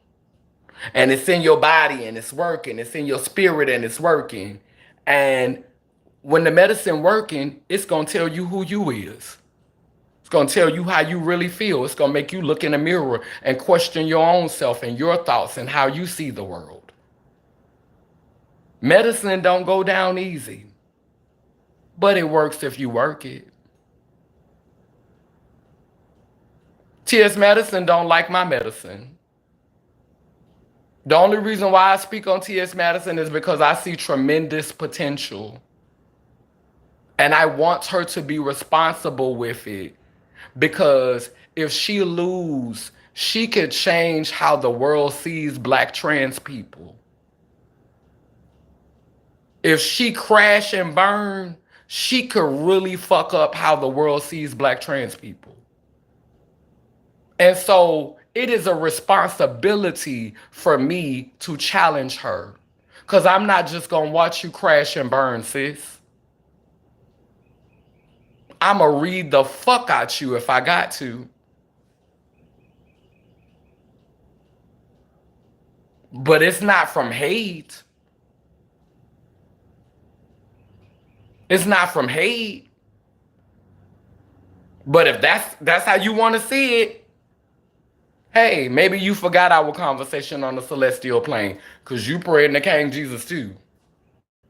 And it's in your body and it's working. It's in your spirit and it's working. And when the medicine working, it's going to tell you who you is. It's going to tell you how you really feel. It's going to make you look in the mirror and question your own self and your thoughts and how you see the world. Medicine don't go down easy, but it works if you work it. T.S. Madison don't like my medicine. The only reason why I speak on T.S. Madison is because I see tremendous potential. And I want her to be responsible with it. Because if she lose, she could change how the world sees Black trans people. If she crash and burn, she could really fuck up how the world sees Black trans people. And so it is a responsibility for me to challenge her. Because I'm not just going to watch you crash and burn, sis. I'm going to read the fuck out you if I got to. But it's not from hate. It's not from hate. But if that's how you want to see it, hey, maybe you forgot our conversation on the celestial plane, because you prayed in the King Jesus too.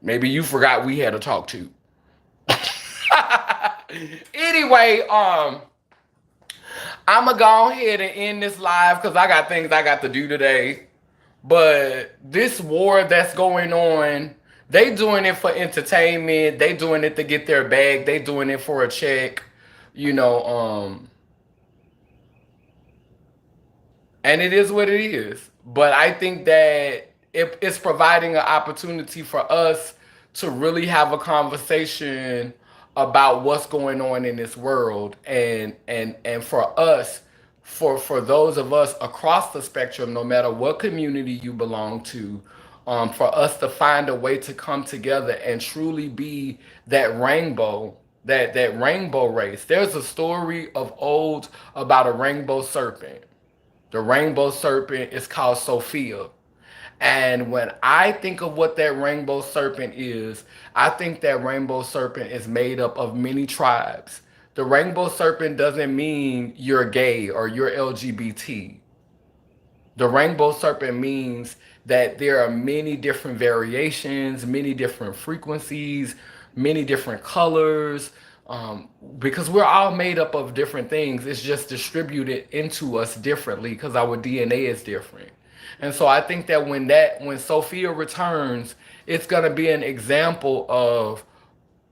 Maybe you forgot we had a talk too. Anyway, I'm gonna go ahead and end this live because I got things I got to do today. But this war that's going on, they doing it for entertainment. They doing it to get their bag. They doing it for a check. You know, and it is what it is. But I think that it's providing an opportunity for us to really have a conversation about what's going on in this world, and for us, for those of us across the spectrum, no matter what community you belong to, for us to find a way to come together and truly be that rainbow, that rainbow race. There's a story of old about a rainbow serpent. The rainbow serpent is called Sophia. And when I think of what that rainbow serpent is, I think that rainbow serpent is made up of many tribes. The rainbow serpent doesn't mean you're gay or you're LGBT. The rainbow serpent means that there are many different variations, many different frequencies, many different colors, because we're all made up of different things. It's just distributed into us differently because our DNA is different. And so I think that when Sophia returns, it's going to be an example of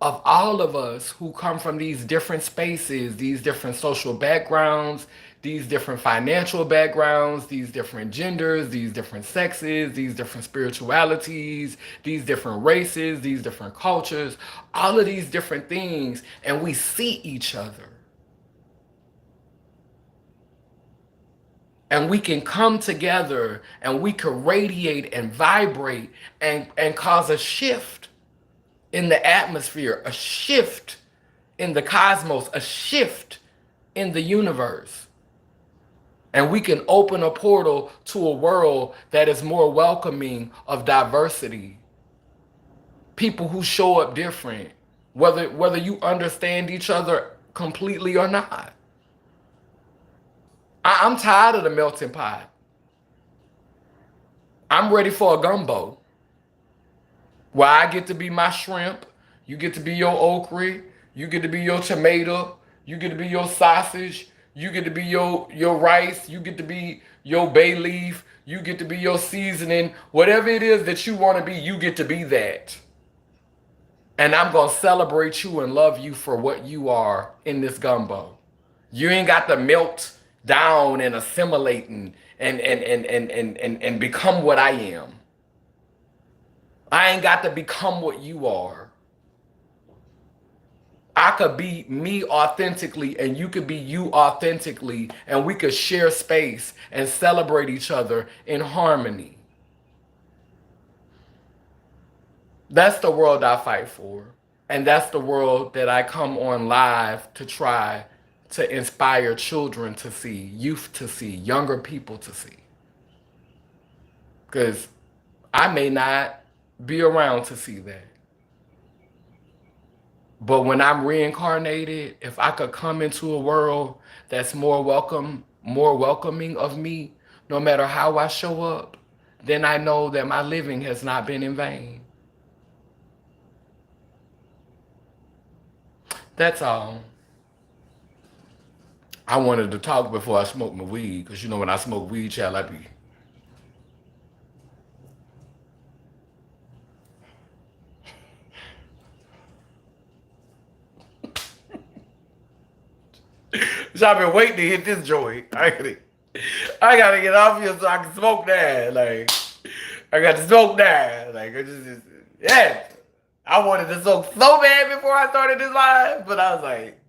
all of us who come from these different spaces, these different social backgrounds, these different financial backgrounds, these different genders, these different sexes, these different spiritualities, these different races, these different cultures, all of these different things, and we see each other. And we can come together and we can radiate and vibrate and cause a shift in the atmosphere, a shift in the cosmos, a shift in the universe. And we can open a portal to a world that is more welcoming of diversity. People who show up different, whether you understand each other completely or not. I'm tired of the melting pot. I'm ready for a gumbo where I get to be my shrimp, you get to be your okra, you get to be your tomato, you get to be your sausage, you get to be your rice, you get to be your bay leaf, you get to be your seasoning, whatever it is that you want to be, you get to be that. And I'm going to celebrate you and love you for what you are in this gumbo. You ain't got to melt down and assimilate and become what I am. I ain't got to become what you are. I could be me authentically and you could be you authentically, and we could share space and celebrate each other in harmony. That's the world I fight for. And that's the world that I come on live to try to inspire children to see, youth to see, younger people to see. Because I may not be around to see that. But when I'm reincarnated, if I could come into a world that's more welcoming of me, no matter how I show up, then I know that my living has not been in vain. That's all. I wanted to talk before I smoked my weed, because you know when I smoke weed, child, I be... So I've been waiting to hit this joint. I gotta get off here so I can smoke that. Like, I got to smoke that. Like, yeah. I wanted to smoke so bad before I started this live, but I was like,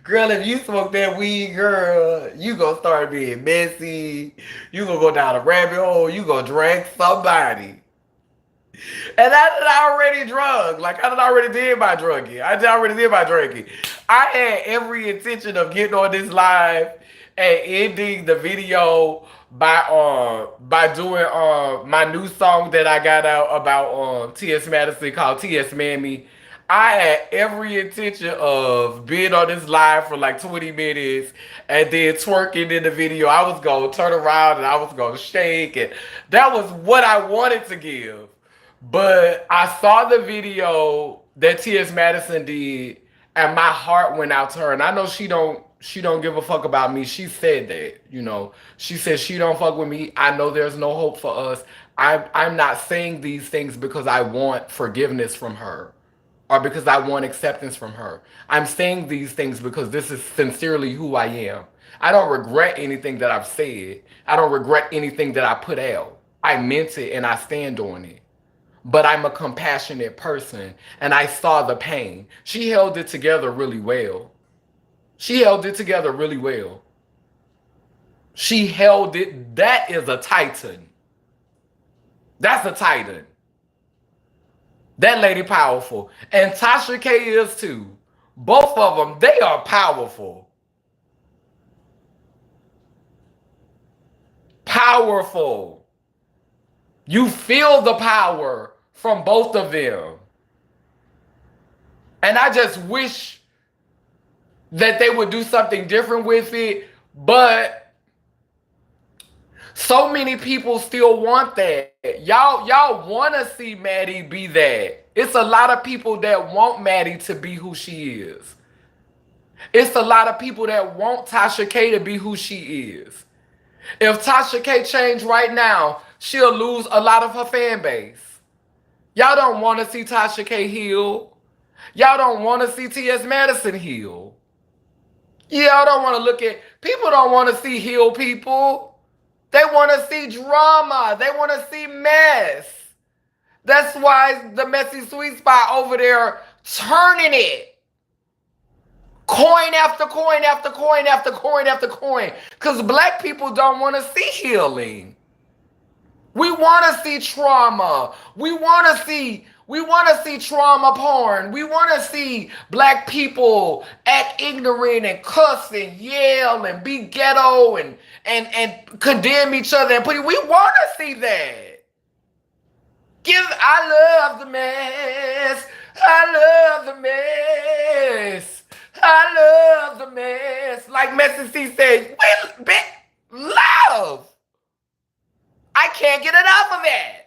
girl, if you smoke that weed, girl, you gonna start being messy. You gonna go down a rabbit hole. You gonna drag somebody. And I done already drug. Like, I done already did my drugging. I done already did my drinking. I had every intention of getting on this live and ending the video by doing my new song that I got out about T.S. Madison called T.S. Mammy. I had every intention of being on this live for like 20 minutes and then twerking in the video. I was going to turn around and I was going to shake. And that was what I wanted to give. But I saw the video that T.S. Madison did, and my heart went out to her. And I know she don't give a fuck about me. She said that, you know. She said she don't fuck with me. I know there's no hope for us. I'm not saying these things because I want forgiveness from her or because I want acceptance from her. I'm saying these things because this is sincerely who I am. I don't regret anything that I've said. I don't regret anything that I put out. I meant it and I stand on it. But I'm a compassionate person and I saw the pain. She held it together really well. She held it together really well. She held it. That is a titan. That's a titan. That lady powerful. And Tasha K is too. Both of them, they are powerful. Powerful. You feel the power from both of them. And I just wish that they would do something different with it. But so many people still want that. Y'all want to see Maddie be that. It's a lot of people that want Maddie to be who she is. It's a lot of people that want Tasha K to be who she is. If Tasha K changed right now, she'll lose a lot of her fan base. Y'all don't want to see Tasha K heal. Y'all don't want to see T.S. Madison heal. Y'all don't want to look at... People don't want to see heal people. They want to see drama. They want to see mess. That's why the messy sweet spot over there turning it. Coin after coin after coin after coin after coin. Because black people don't want to see healing. We want to see trauma. We want to see trauma porn. We want to see black people act ignorant and cuss and yell and be ghetto and condemn each other and we want to see that. I love the mess. I love the mess. I Messy C said, wait, love. I can't get enough of it.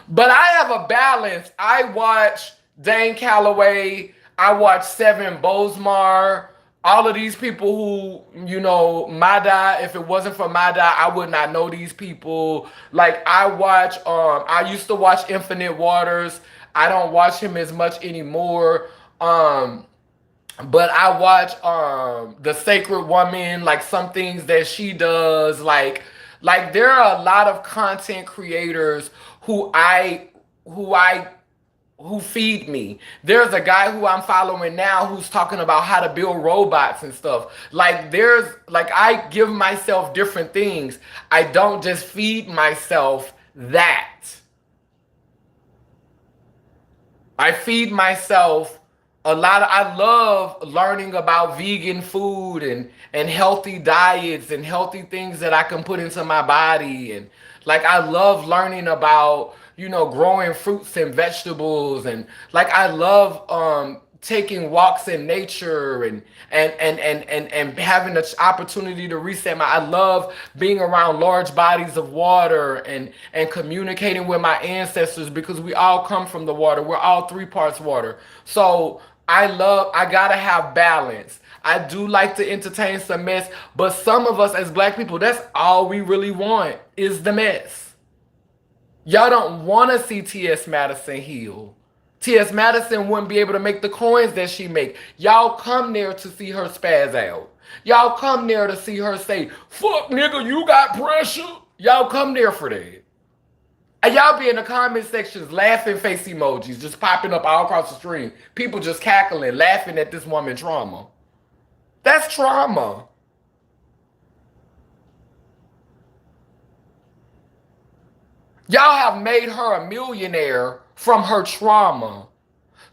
But I have a balance. I watch Dane Calloway. I watch Seven Bosmar. All of these people who, Mada, if it wasn't for Mada, I would not know these people. Like I used to watch Infinite Waters. I don't watch him as much anymore. But I watch The Sacred Woman, like some things that she does, like there are a lot of content creators who I who I who feed me. There's a guy who I'm following now who's talking about how to build robots and stuff. I give myself different things. I don't just feed myself that. I feed myself I love learning about vegan food and healthy diets and healthy things that I can put into my body. And like I love learning about, growing fruits and vegetables. And like I love taking walks in nature and having the opportunity to reset my. I love being around large bodies of water and communicating with my ancestors because we all come from the water. We're all three parts water. So I gotta have balance. I do like to entertain some mess, but some of us as black people, that's all we really want is the mess. Y'all don't want to see T.S. Madison heal. T.S. Madison wouldn't be able to make the coins that she make. Y'all come there to see her spaz out. Y'all come there to see her say, fuck nigga, you got pressure. Y'all come there for that. And y'all be in the comment sections laughing face emojis just popping up all across the stream. People just cackling, laughing at this woman trauma. That's trauma. Y'all have made her a millionaire from her trauma.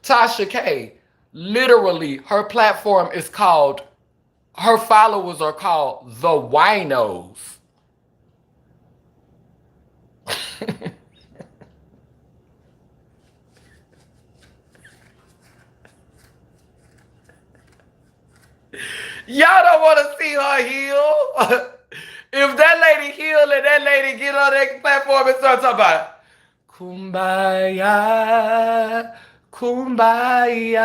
Tasha K, literally, her platform is called, her followers are called the Winos. Y'all don't want to see her heal. If that lady heal and that lady get on that platform and start talking about Kumbaya, Kumbaya,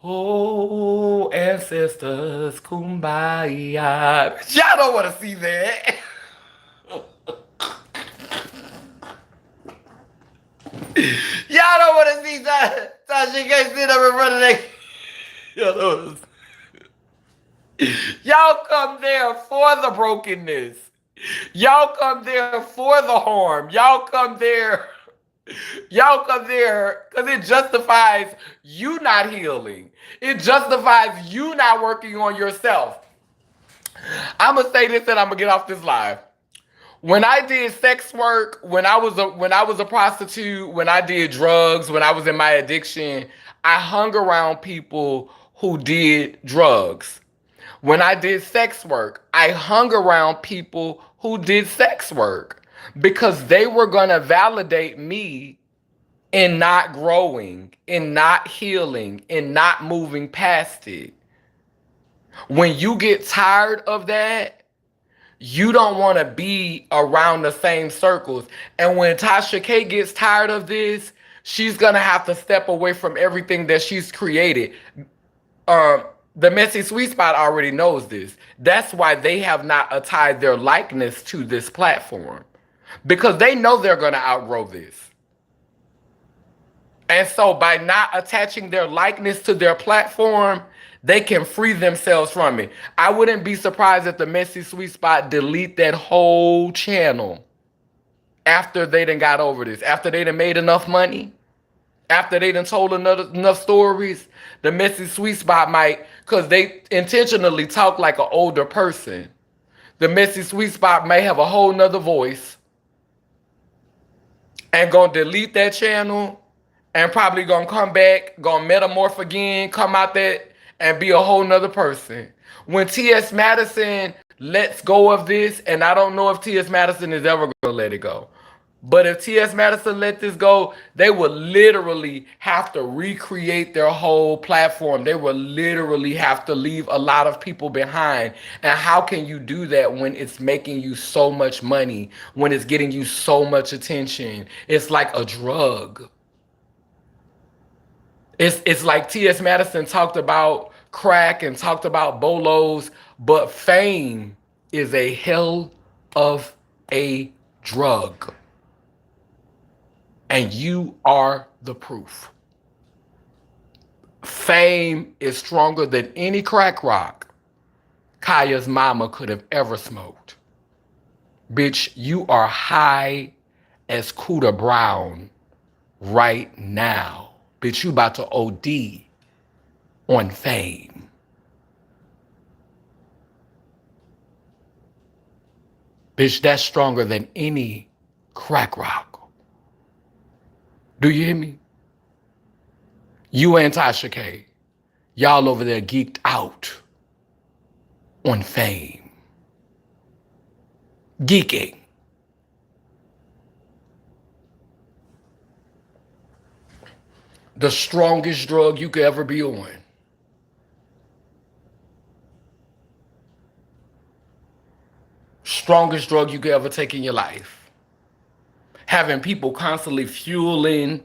oh ancestors, Kumbaya. Y'all don't want to see that. Y'all don't want to see that. Tasha can't sit up in front of that. Y'all don't want to see. Y'all come there for the brokenness. Y'all come there for the harm. Y'all come there. Y'all come there because it justifies you not healing. It justifies you not working on yourself. I'm gonna say this and I'm gonna get off this live. When I did sex work, when I was a prostitute, when I did drugs, when I was in my addiction, I hung around people who did drugs. When I did sex work, I hung around people who did sex work because they were going to validate me in not growing, in not healing, in not moving past it. When you get tired of that, you don't want to be around the same circles. And when Tasha K gets tired of this, she's going to have to step away from everything that she's created. The Messy Sweet Spot already knows this. That's why they have not tied their likeness to this platform. Because they know they're going to outgrow this. And so by not attaching their likeness to their platform, they can free themselves from it. I wouldn't be surprised if the Messy Sweet Spot delete that whole channel after they done got over this. After they done made enough money. After they done told enough stories, the Messy Sweet Spot might, because they intentionally talk like an older person. The Messy Sweet Spot may have a whole nother voice and gonna delete that channel and probably gonna come back, gonna metamorph again, come out there and be a whole nother person. When T.S. Madison lets go of this, and I don't know if T.S. Madison is ever gonna let it go. But if T.S. Madison let this go, they would literally have to recreate their whole platform. They would literally have to leave a lot of people behind. And how can you do that when it's making you so much money, when it's getting you so much attention? It's like a drug. It's like T.S. Madison talked about crack and talked about bolos, but fame is a hell of a drug. And you are the proof. Fame is stronger than any crack rock Kaya's mama could have ever smoked. Bitch, you are high as Cooter Brown right now. Bitch, you about to OD on fame. Bitch, that's stronger than any crack rock. Do you hear me? You and Tasha K, y'all over there geeked out on fame. Geeking. The strongest drug you could ever be on. Strongest drug you could ever take in your life. Having people constantly fueling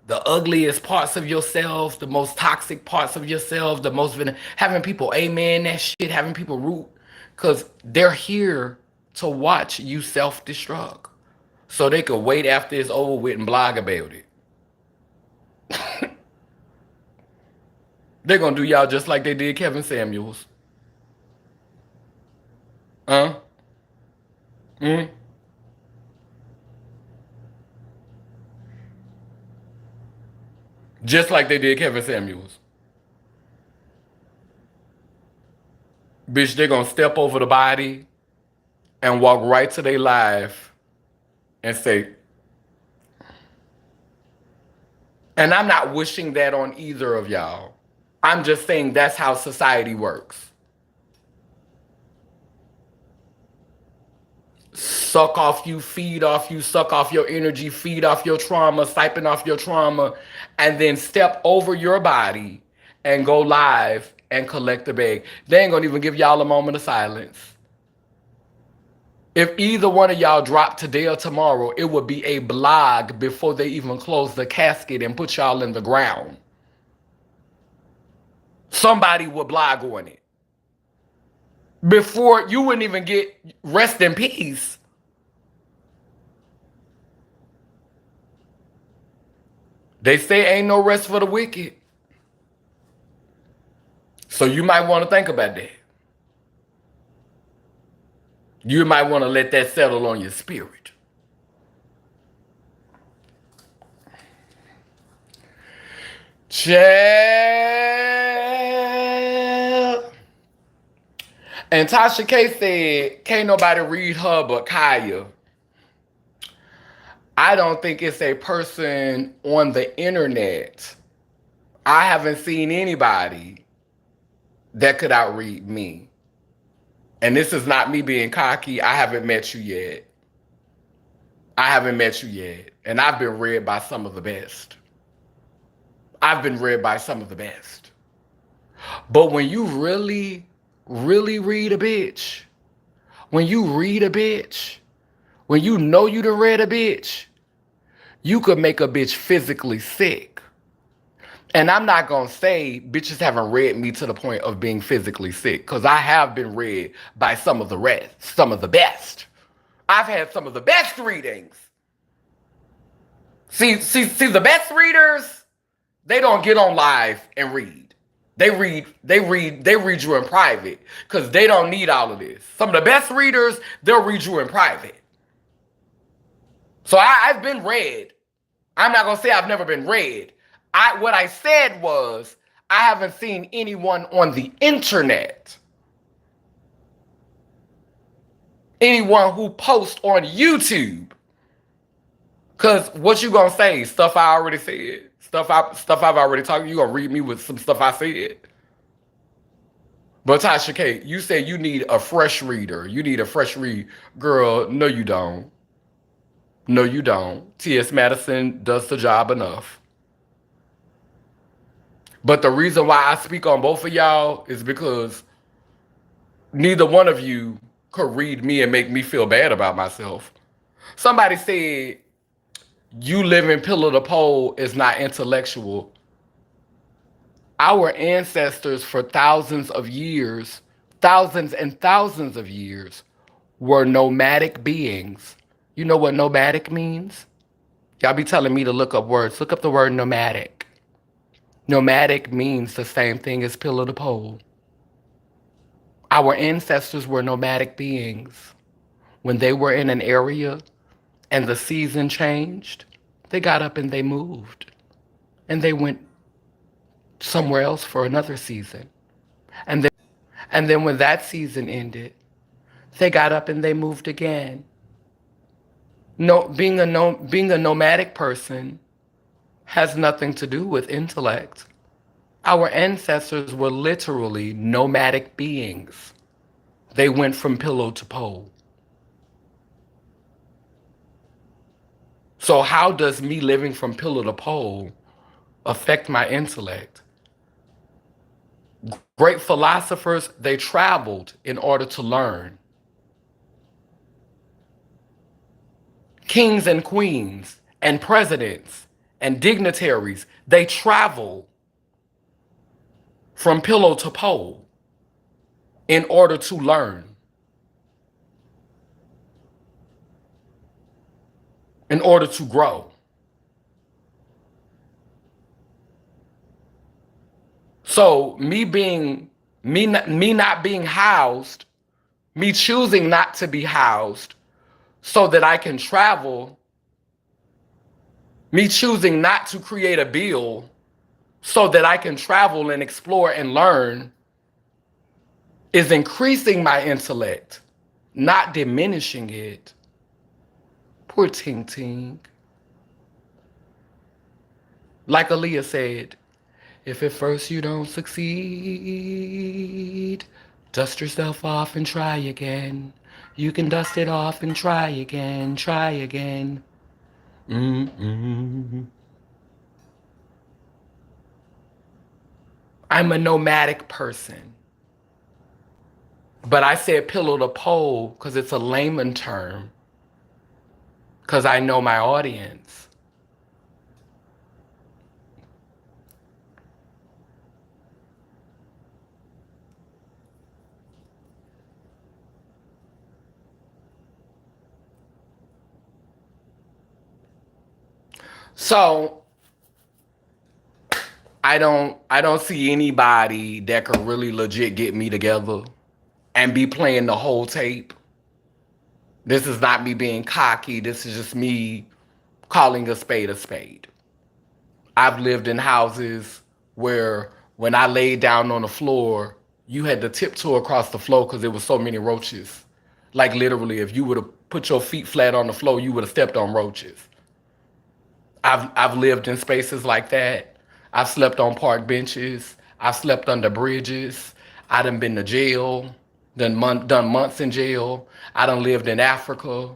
the ugliest parts of yourself, the most toxic parts of yourself, having people amen that shit, having people root, because they're here to watch you self-destruct. So they could wait after it's over with and blog about it. They're gonna do y'all just like they did Kevin Samuels. Huh? Mm? Just like they did Kevin Samuels. Bitch, they're gonna step over the body and walk right to their life and say, and I'm not wishing that on either of y'all. I'm just saying that's how society works. Suck off you, feed off you, suck off your energy, feed off your trauma, siphon off your trauma, and then step over your body and go live and collect the bag. They ain't gonna even give y'all a moment of silence. If either one of y'all dropped today or tomorrow, it would be a blog before they even close the casket and put y'all in the ground. Somebody would blog on it. Before you wouldn't even get rest in peace. They say ain't no rest for the wicked. So you might want to think about that. You might want to let that settle on your spirit. Child. And Tasha K said, can't nobody read her but Kaya. I don't think it's a person on the internet. I haven't seen anybody that could outread me. And this is not me being cocky. I haven't met you yet. I haven't met you yet. And I've been read by some of the best. I've been read by some of the best. But when you really, really read a bitch, when you read a bitch, when you know you done read a bitch, you could make a bitch physically sick. And I'm not going to say bitches haven't read me to the point of being physically sick, because I have been read by some of the rest, some of the best. I've had some of the best readings. See, the best readers, they don't get on live and read. They read you in private, because they don't need all of this. Some of the best readers, they'll read you in private. So I've been read. I'm not going to say I've never been read. What I said was, I haven't seen anyone on the internet, anyone who posts on YouTube. Because what you going to say? Stuff I already said. Stuff I've already talked. You going to read me with some stuff I said? But Tasha K, you said you need a fresh reader. You need a fresh read. Girl, no you don't. No, you don't. T.S. Madison does the job enough. But the reason why I speak on both of y'all is because neither one of you could read me and make me feel bad about myself. Somebody said, you living pillar to pole is not intellectual. Our ancestors for thousands and thousands of years, were nomadic beings. You know what nomadic means? Y'all be telling me to look up words. Look up the word nomadic. Nomadic means the same thing as pillar to pole. Our ancestors were nomadic beings. When they were in an area and the season changed, they got up and they moved. And they went somewhere else for another season. And then when that season ended, they got up and they moved again. No, being a nomadic person has nothing to do with intellect. Our ancestors were literally nomadic beings. They went from pillow to pole. So how does me living from pillow to pole affect my intellect? Great philosophers, they traveled in order to learn. Kings and queens and presidents and dignitaries, they travel from pillow to pole in order to learn, in order to grow. So me not being housed, me choosing not to be housed so that I can travel, me choosing not to create a bill so that I can travel and explore and learn is increasing my intellect, not diminishing it. Poor Ting Ting. Like Aaliyah said, if at first you don't succeed, dust yourself off and try again. You can dust it off and try again, try again. Mm-mm. I'm a nomadic person. But I said pillow to pole because it's a layman term. Because I know my audience. So I don't see anybody that could really legit get me together and be playing the whole tape. This is not me being cocky. This is just me calling a spade a spade. I've lived in houses where when I laid down on the floor, you had to tiptoe across the floor because there was so many roaches. Like literally, if you would have put your feet flat on the floor, you would have stepped on roaches. I've lived in spaces like that. I've slept on park benches. I've slept under bridges. I done been to jail. Done months in jail. I done lived in Africa.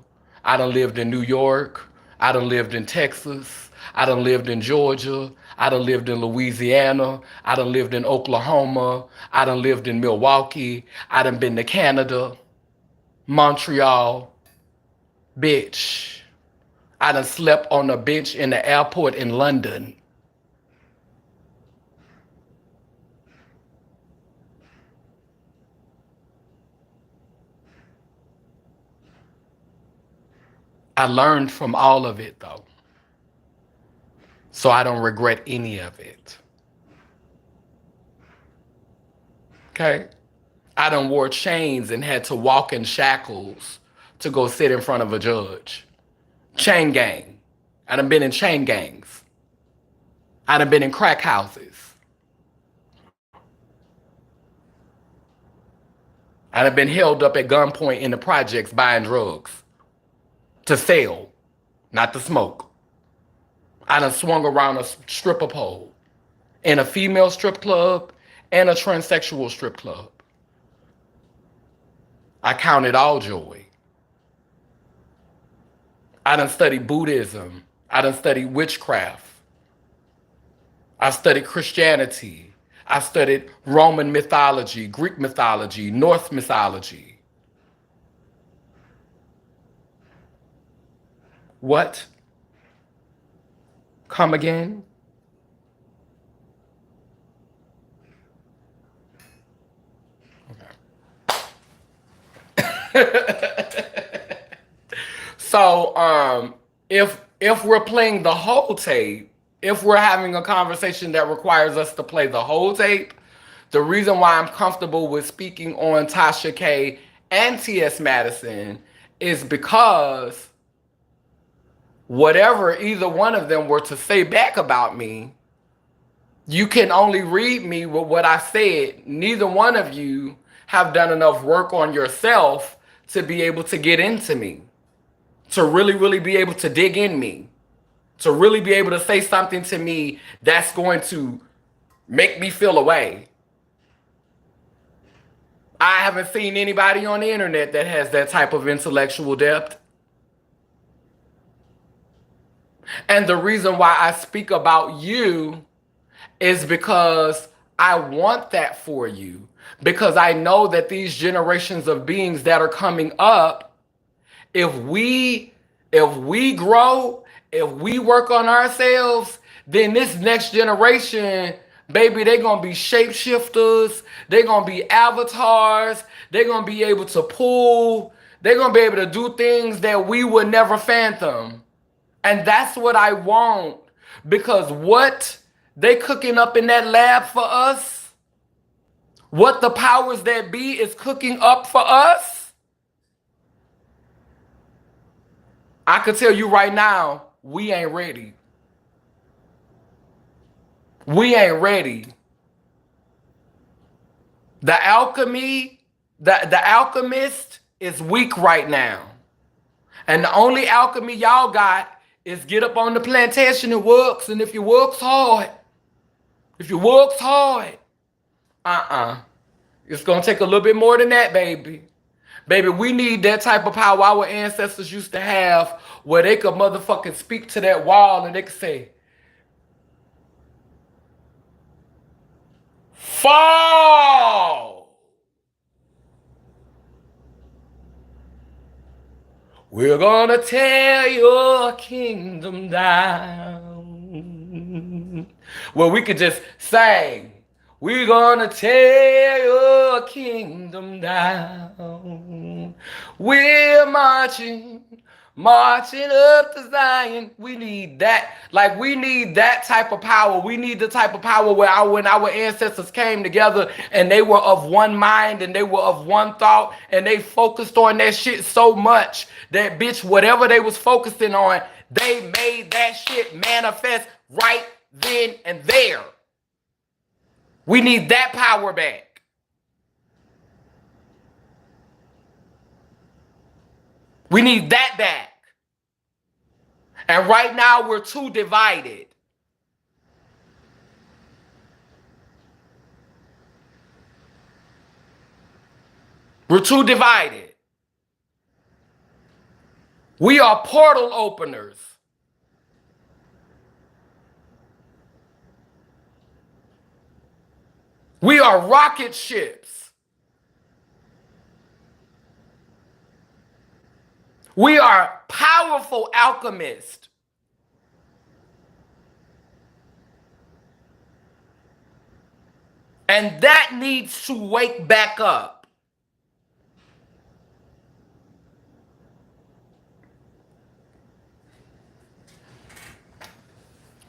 I done lived in New York. I done lived in Texas. I done lived in Georgia. I done lived in Louisiana. I done lived in Oklahoma. I done lived in Milwaukee. I done been to Canada, Montreal, bitch. I done slept on a bench in the airport in London. I learned from all of it though. So I don't regret any of it. Okay? I done wore chains and had to walk in shackles to go sit in front of a judge. Chain gang. I done been in chain gangs. I done been in crack houses. I done been held up at gunpoint in the projects buying drugs to sell, not to smoke. I done swung around a stripper pole in a female strip club and a transsexual strip club. I count it all joy. I done studied Buddhism. I done studied witchcraft. I studied Christianity. I studied Roman mythology, Greek mythology, Norse mythology. What? Come again? So, if we're playing the whole tape, if we're having a conversation that requires us to play the whole tape, the reason why I'm comfortable with speaking on Tasha K and T.S. Madison is because whatever either one of them were to say back about me, you can only read me with what I said. Neither one of you have done enough work on yourself to be able to get into me, to really, really be able to dig in me, to really be able to say something to me that's going to make me feel away. I haven't seen anybody on the internet that has that type of intellectual depth. And the reason why I speak about you is because I want that for you. Because I know that these generations of beings that are coming up, if we grow, if we work on ourselves, then this next generation, baby, they're gonna be shapeshifters, they're gonna be avatars, they're gonna be able to pull, they're gonna be able to do things that we would never fathom. And that's what I want. Because what they cooking up in that lab for us, what the powers that be is cooking up for us, I could tell you right now, we ain't ready. We ain't ready. The alchemy, the alchemist is weak right now. And the only alchemy y'all got is get up on the plantation and works. And if you works hard, it's gonna take a little bit more than that, baby. Baby, we need that type of power our ancestors used to have, where they could motherfucking speak to that wall and they could say, fall! We're gonna tear your kingdom down. Well, we could just sing, we're gonna tear your kingdom down. We're marching up to Zion. We need that. Like, we need that type of power. We need the type of power where when our ancestors came together and they were of one mind and they were of one thought and they focused on that shit so much that, bitch, whatever they was focusing on, they made that shit manifest right then and there. We need that power back. We need that back. And right now we're too divided. We're too divided. We are portal openers. We are rocket ships. We are powerful alchemists. And that needs to wake back up.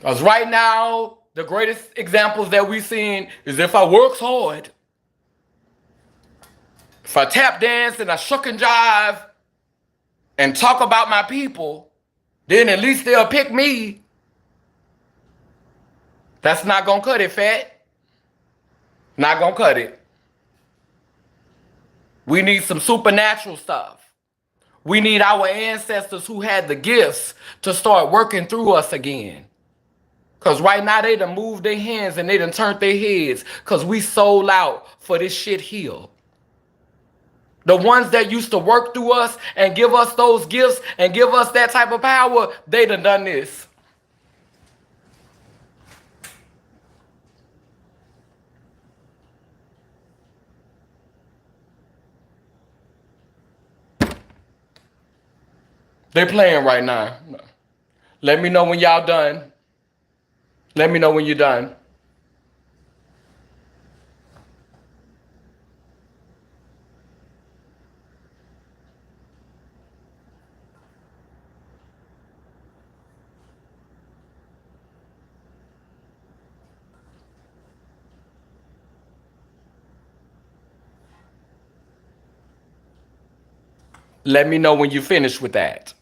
Because right now, the greatest examples that we've seen is if I works hard, if I tap dance and I shuck and jive and talk about my people, then at least they'll pick me. That's not gonna cut it, fat. Not gonna cut it. We need some supernatural stuff. We need our ancestors who had the gifts to start working through us again. Because right now they done moved their hands and they done turned their heads because we sold out for this shit here. The ones that used to work through us and give us those gifts and give us that type of power, they done this. They playing right now. Let me know when y'all done. Let me know when you're done. Let me know when you finish with that.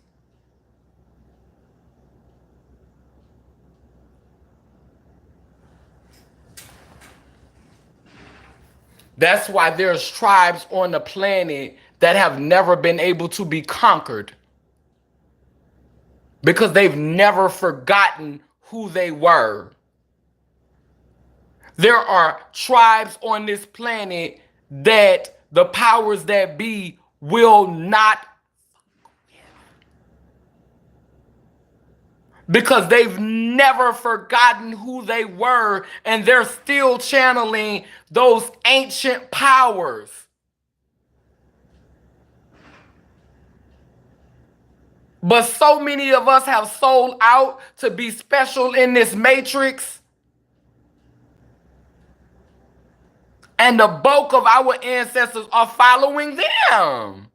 That's why there's tribes on the planet that have never been able to be conquered because they've never forgotten who they were. There are tribes on this planet that the powers that be will not, because they've never forgotten who they were and they're still channeling those ancient powers. But so many of us have sold out to be special in this matrix, and the bulk of our ancestors are following them.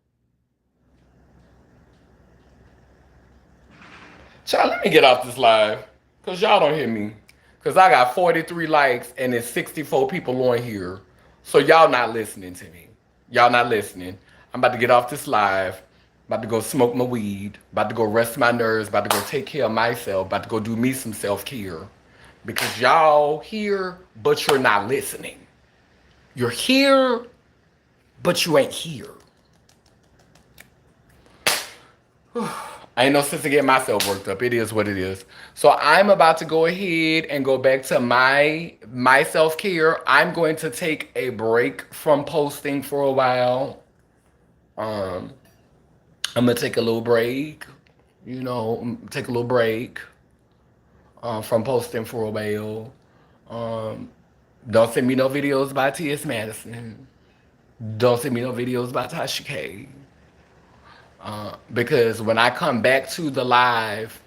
Child, let me get off this live, because y'all don't hear me. Because I got 43 likes and there's 64 people on here. So y'all not listening to me. Y'all not listening. I'm about to get off this live. About to go smoke my weed. About to go rest my nerves. About to go take care of myself. About to go do me some self-care. Because y'all here, but you're not listening. You're here, but you ain't here. I ain't no sense to get myself worked up. It is what it is. So I'm about to go ahead and go back to my self-care. I'm going to take a break from posting for a while. I'm gonna take a little break. Take a little break from posting for a while. Don't send me no videos by T.S. Madison. Don't send me no videos by Tasha K. Because when I come back to the live,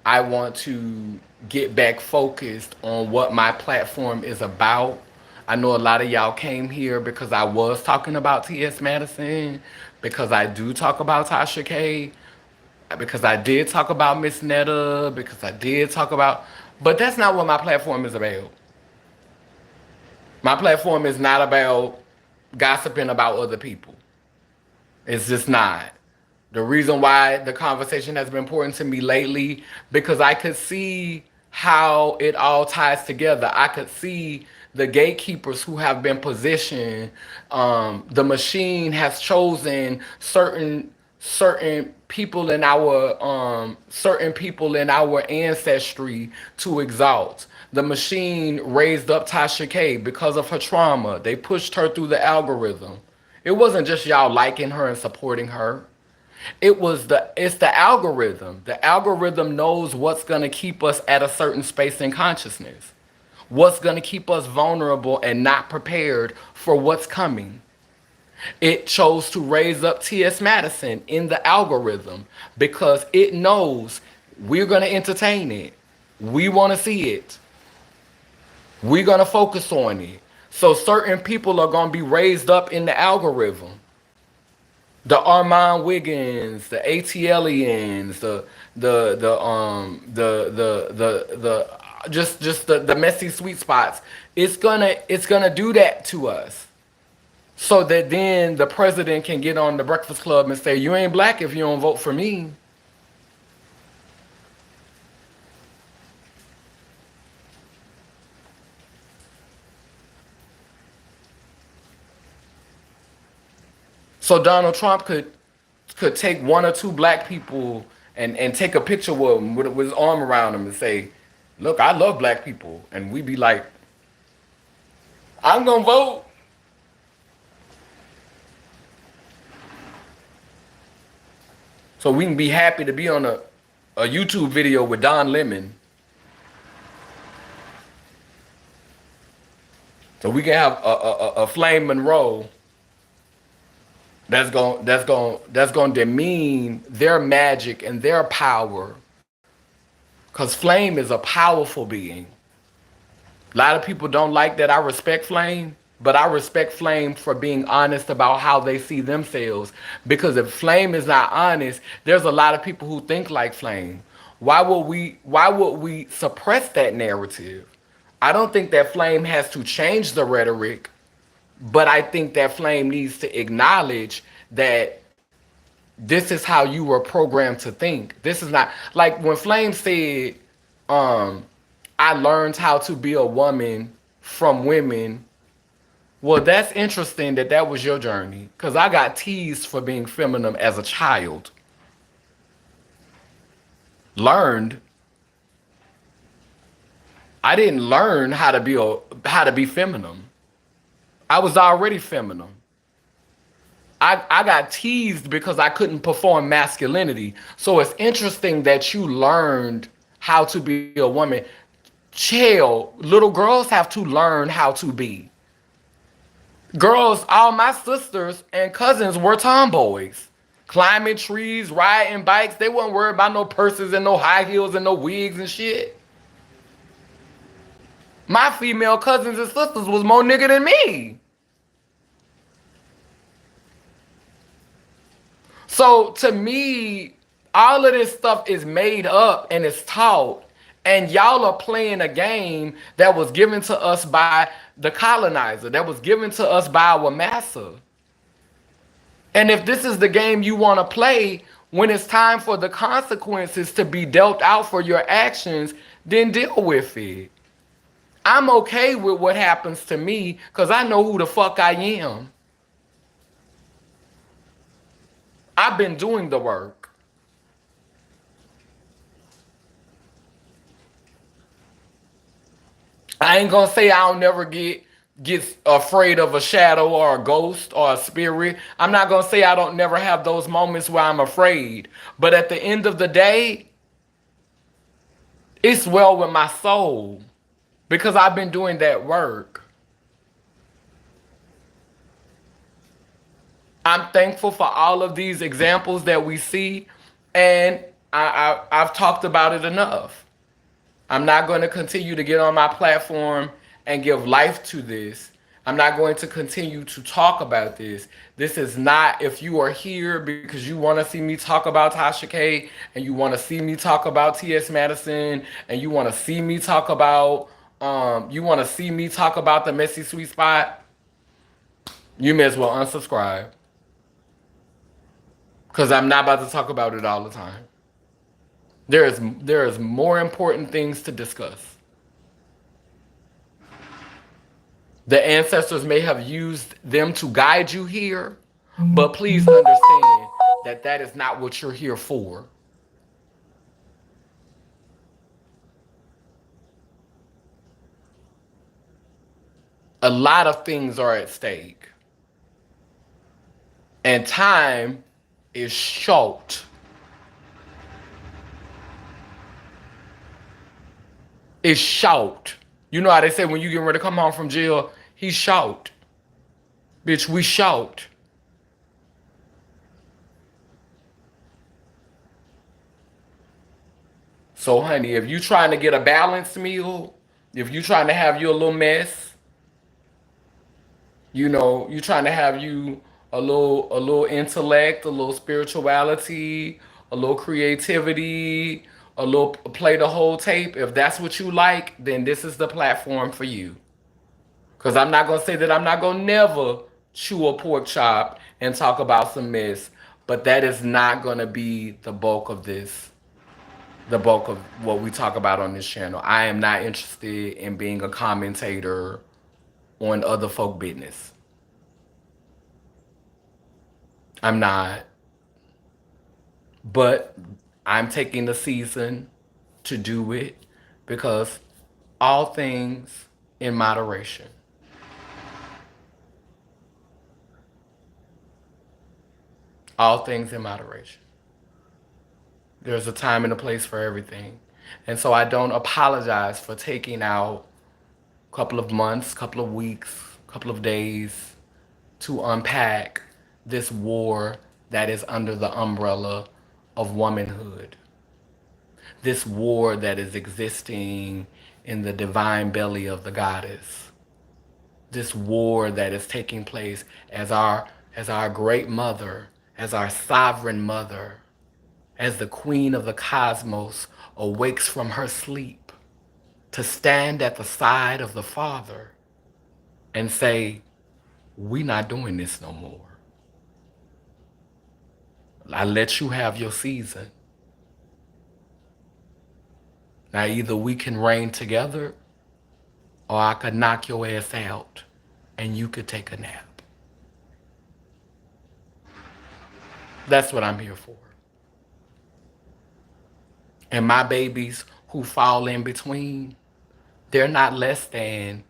I want to get back focused on what my platform is about. I know a lot of y'all came here because I was talking about T.S. Madison, because I do talk about Tasha K, because I did talk about Miss Netta, because I did talk about, but that's not what my platform is about. My platform is not about gossiping about other people. It's just not. The reason why the conversation has been important to me lately, because I could see how it all ties together. I could see the gatekeepers who have been positioned. The machine has chosen certain people in our ancestry to exalt. The machine raised up Tasha K because of her trauma. They pushed her through the algorithm. It wasn't just y'all liking her and supporting her. It's the algorithm. The algorithm knows what's gonna keep us at a certain space in consciousness. What's gonna keep us vulnerable and not prepared for what's coming. It chose to raise up T.S. Madison in the algorithm because it knows we're gonna entertain it. We wanna see it. We're gonna focus on it. So certain people are gonna be raised up in the algorithm. The Armand Wiggins, the ATLians, the messy sweet spots. It's gonna do that to us. So that then the president can get on the Breakfast Club and say, you ain't black if you don't vote for me. So Donald Trump could take one or two black people and take a picture with him with his arm around him and say, look, I love black people. And we be like, I'm gonna vote. So we can be happy to be on a YouTube video with Don Lemon. So we can have a Flame Monroe that's going to demean their magic and their power. Cause Flame is a powerful being. A lot of people don't like that I respect Flame, but I respect Flame for being honest about how they see themselves. Because if Flame is not honest, there's a lot of people who think like Flame. Why would we suppress that narrative? I don't think that Flame has to change the rhetoric, but I think that Flame needs to acknowledge that this is how you were programmed to think. This is not like when Flame said, um, I learned how to be a woman from women. Well, that's interesting that that was your journey. Because I got teased for being feminine as a child. Learned. I didn't learn how to be feminine. I was already feminine. I got teased because I couldn't perform masculinity. So it's interesting that you learned how to be a woman. Chill, little girls have to learn how to be. Girls, all my sisters and cousins were tomboys. Climbing trees, riding bikes. They weren't worried about no purses and no high heels and no wigs and shit. My female cousins and sisters was more nigga than me. So to me, all of this stuff is made up and it's taught. And y'all are playing a game that was given to us by the colonizer, that was given to us by our master. And if this is the game you want to play, when it's time for the consequences to be dealt out for your actions, then deal with it. I'm okay with what happens to me because I know who the fuck I am. I've been doing the work. I ain't gonna say I'll never get afraid of a shadow or a ghost or a spirit. I'm not gonna say I don't never have those moments where I'm afraid. But at the end of the day, it's well with my soul because I've been doing that work. I'm thankful for all of these examples that we see, and I've talked about it enough. I'm not going to continue to get on my platform and give life to this. I'm not going to continue to talk about this. This is not, if you are here because you want to see me talk about Tasha K and you want to see me talk about T.S. Madison and you want to see me talk about the messy sweet spot, you may as well unsubscribe. Because I'm not about to talk about it all the time. There is more important things to discuss. The ancestors may have used them to guide you here, but please understand that that is not what you're here for. A lot of things are at stake. And time is short. It's short. You know how they say when you get ready to come home from jail, he's short. Bitch, we short. So, honey, if you trying to get a balanced meal, if you trying to have you a little mess, you trying to have you a little intellect, a little spirituality, a little creativity, a little play the whole tape. If that's what you like, then this is the platform for you. Cause I'm not gonna say that I'm not gonna never chew a pork chop and talk about some mess, but that is not gonna be the bulk of this. The bulk of what we talk about on this channel. I am not interested in being a commentator on other folk business. I'm not. But I'm taking the season to do it because all things in moderation. All things in moderation. There's a time and a place for everything. And so I don't apologize for taking out a couple of months, couple of weeks, couple of days to unpack this war that is under the umbrella of womanhood. This war that is existing in the divine belly of the goddess. This war that is taking place as our great mother, as our sovereign mother, as the queen of the cosmos awakes from her sleep to stand at the side of the Father and say, we not doing this no more. I let you have your season. Now either we can reign together or I could knock your ass out and you could take a nap. That's what I'm here for. And my babies who fall in between, they're not less than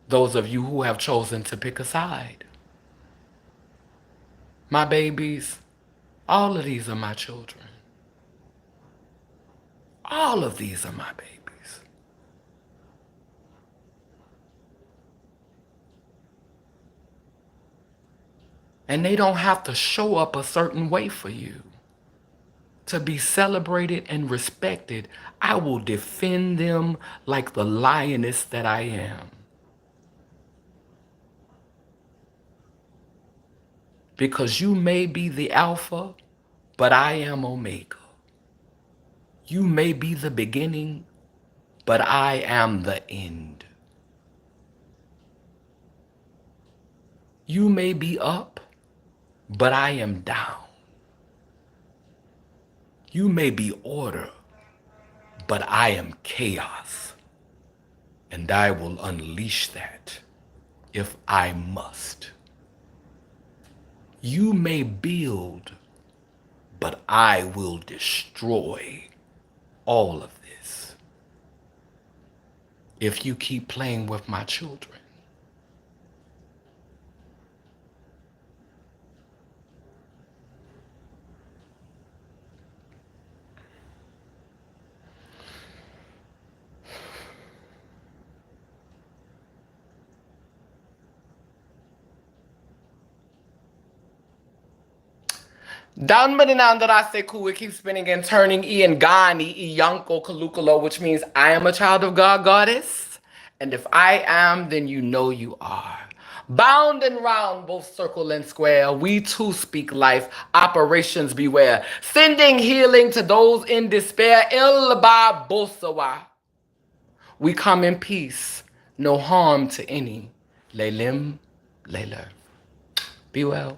those of you who have chosen to pick a side. My babies, all of these are my children. All of these are my babies. And they don't have to show up a certain way for you to be celebrated and respected. I will defend them like the lioness that I am. Because you may be the Alpha, but I am Omega. You may be the beginning, but I am the end. You may be up, but I am down. You may be order, but I am chaos. And I will unleash that if I must. You may build, but I will destroy all of this if you keep playing with my children. Down Madinandara it keeps spinning and turning Ian Gani, Iyanko Kalukalo, which means I am a child of God, goddess. And if I am, then you know you are. Bound and round, both circle and square, we too speak life, operations beware. Sending healing to those in despair, Ilba Bosawa. We come in peace, no harm to any. Lelim, Leler. Be well.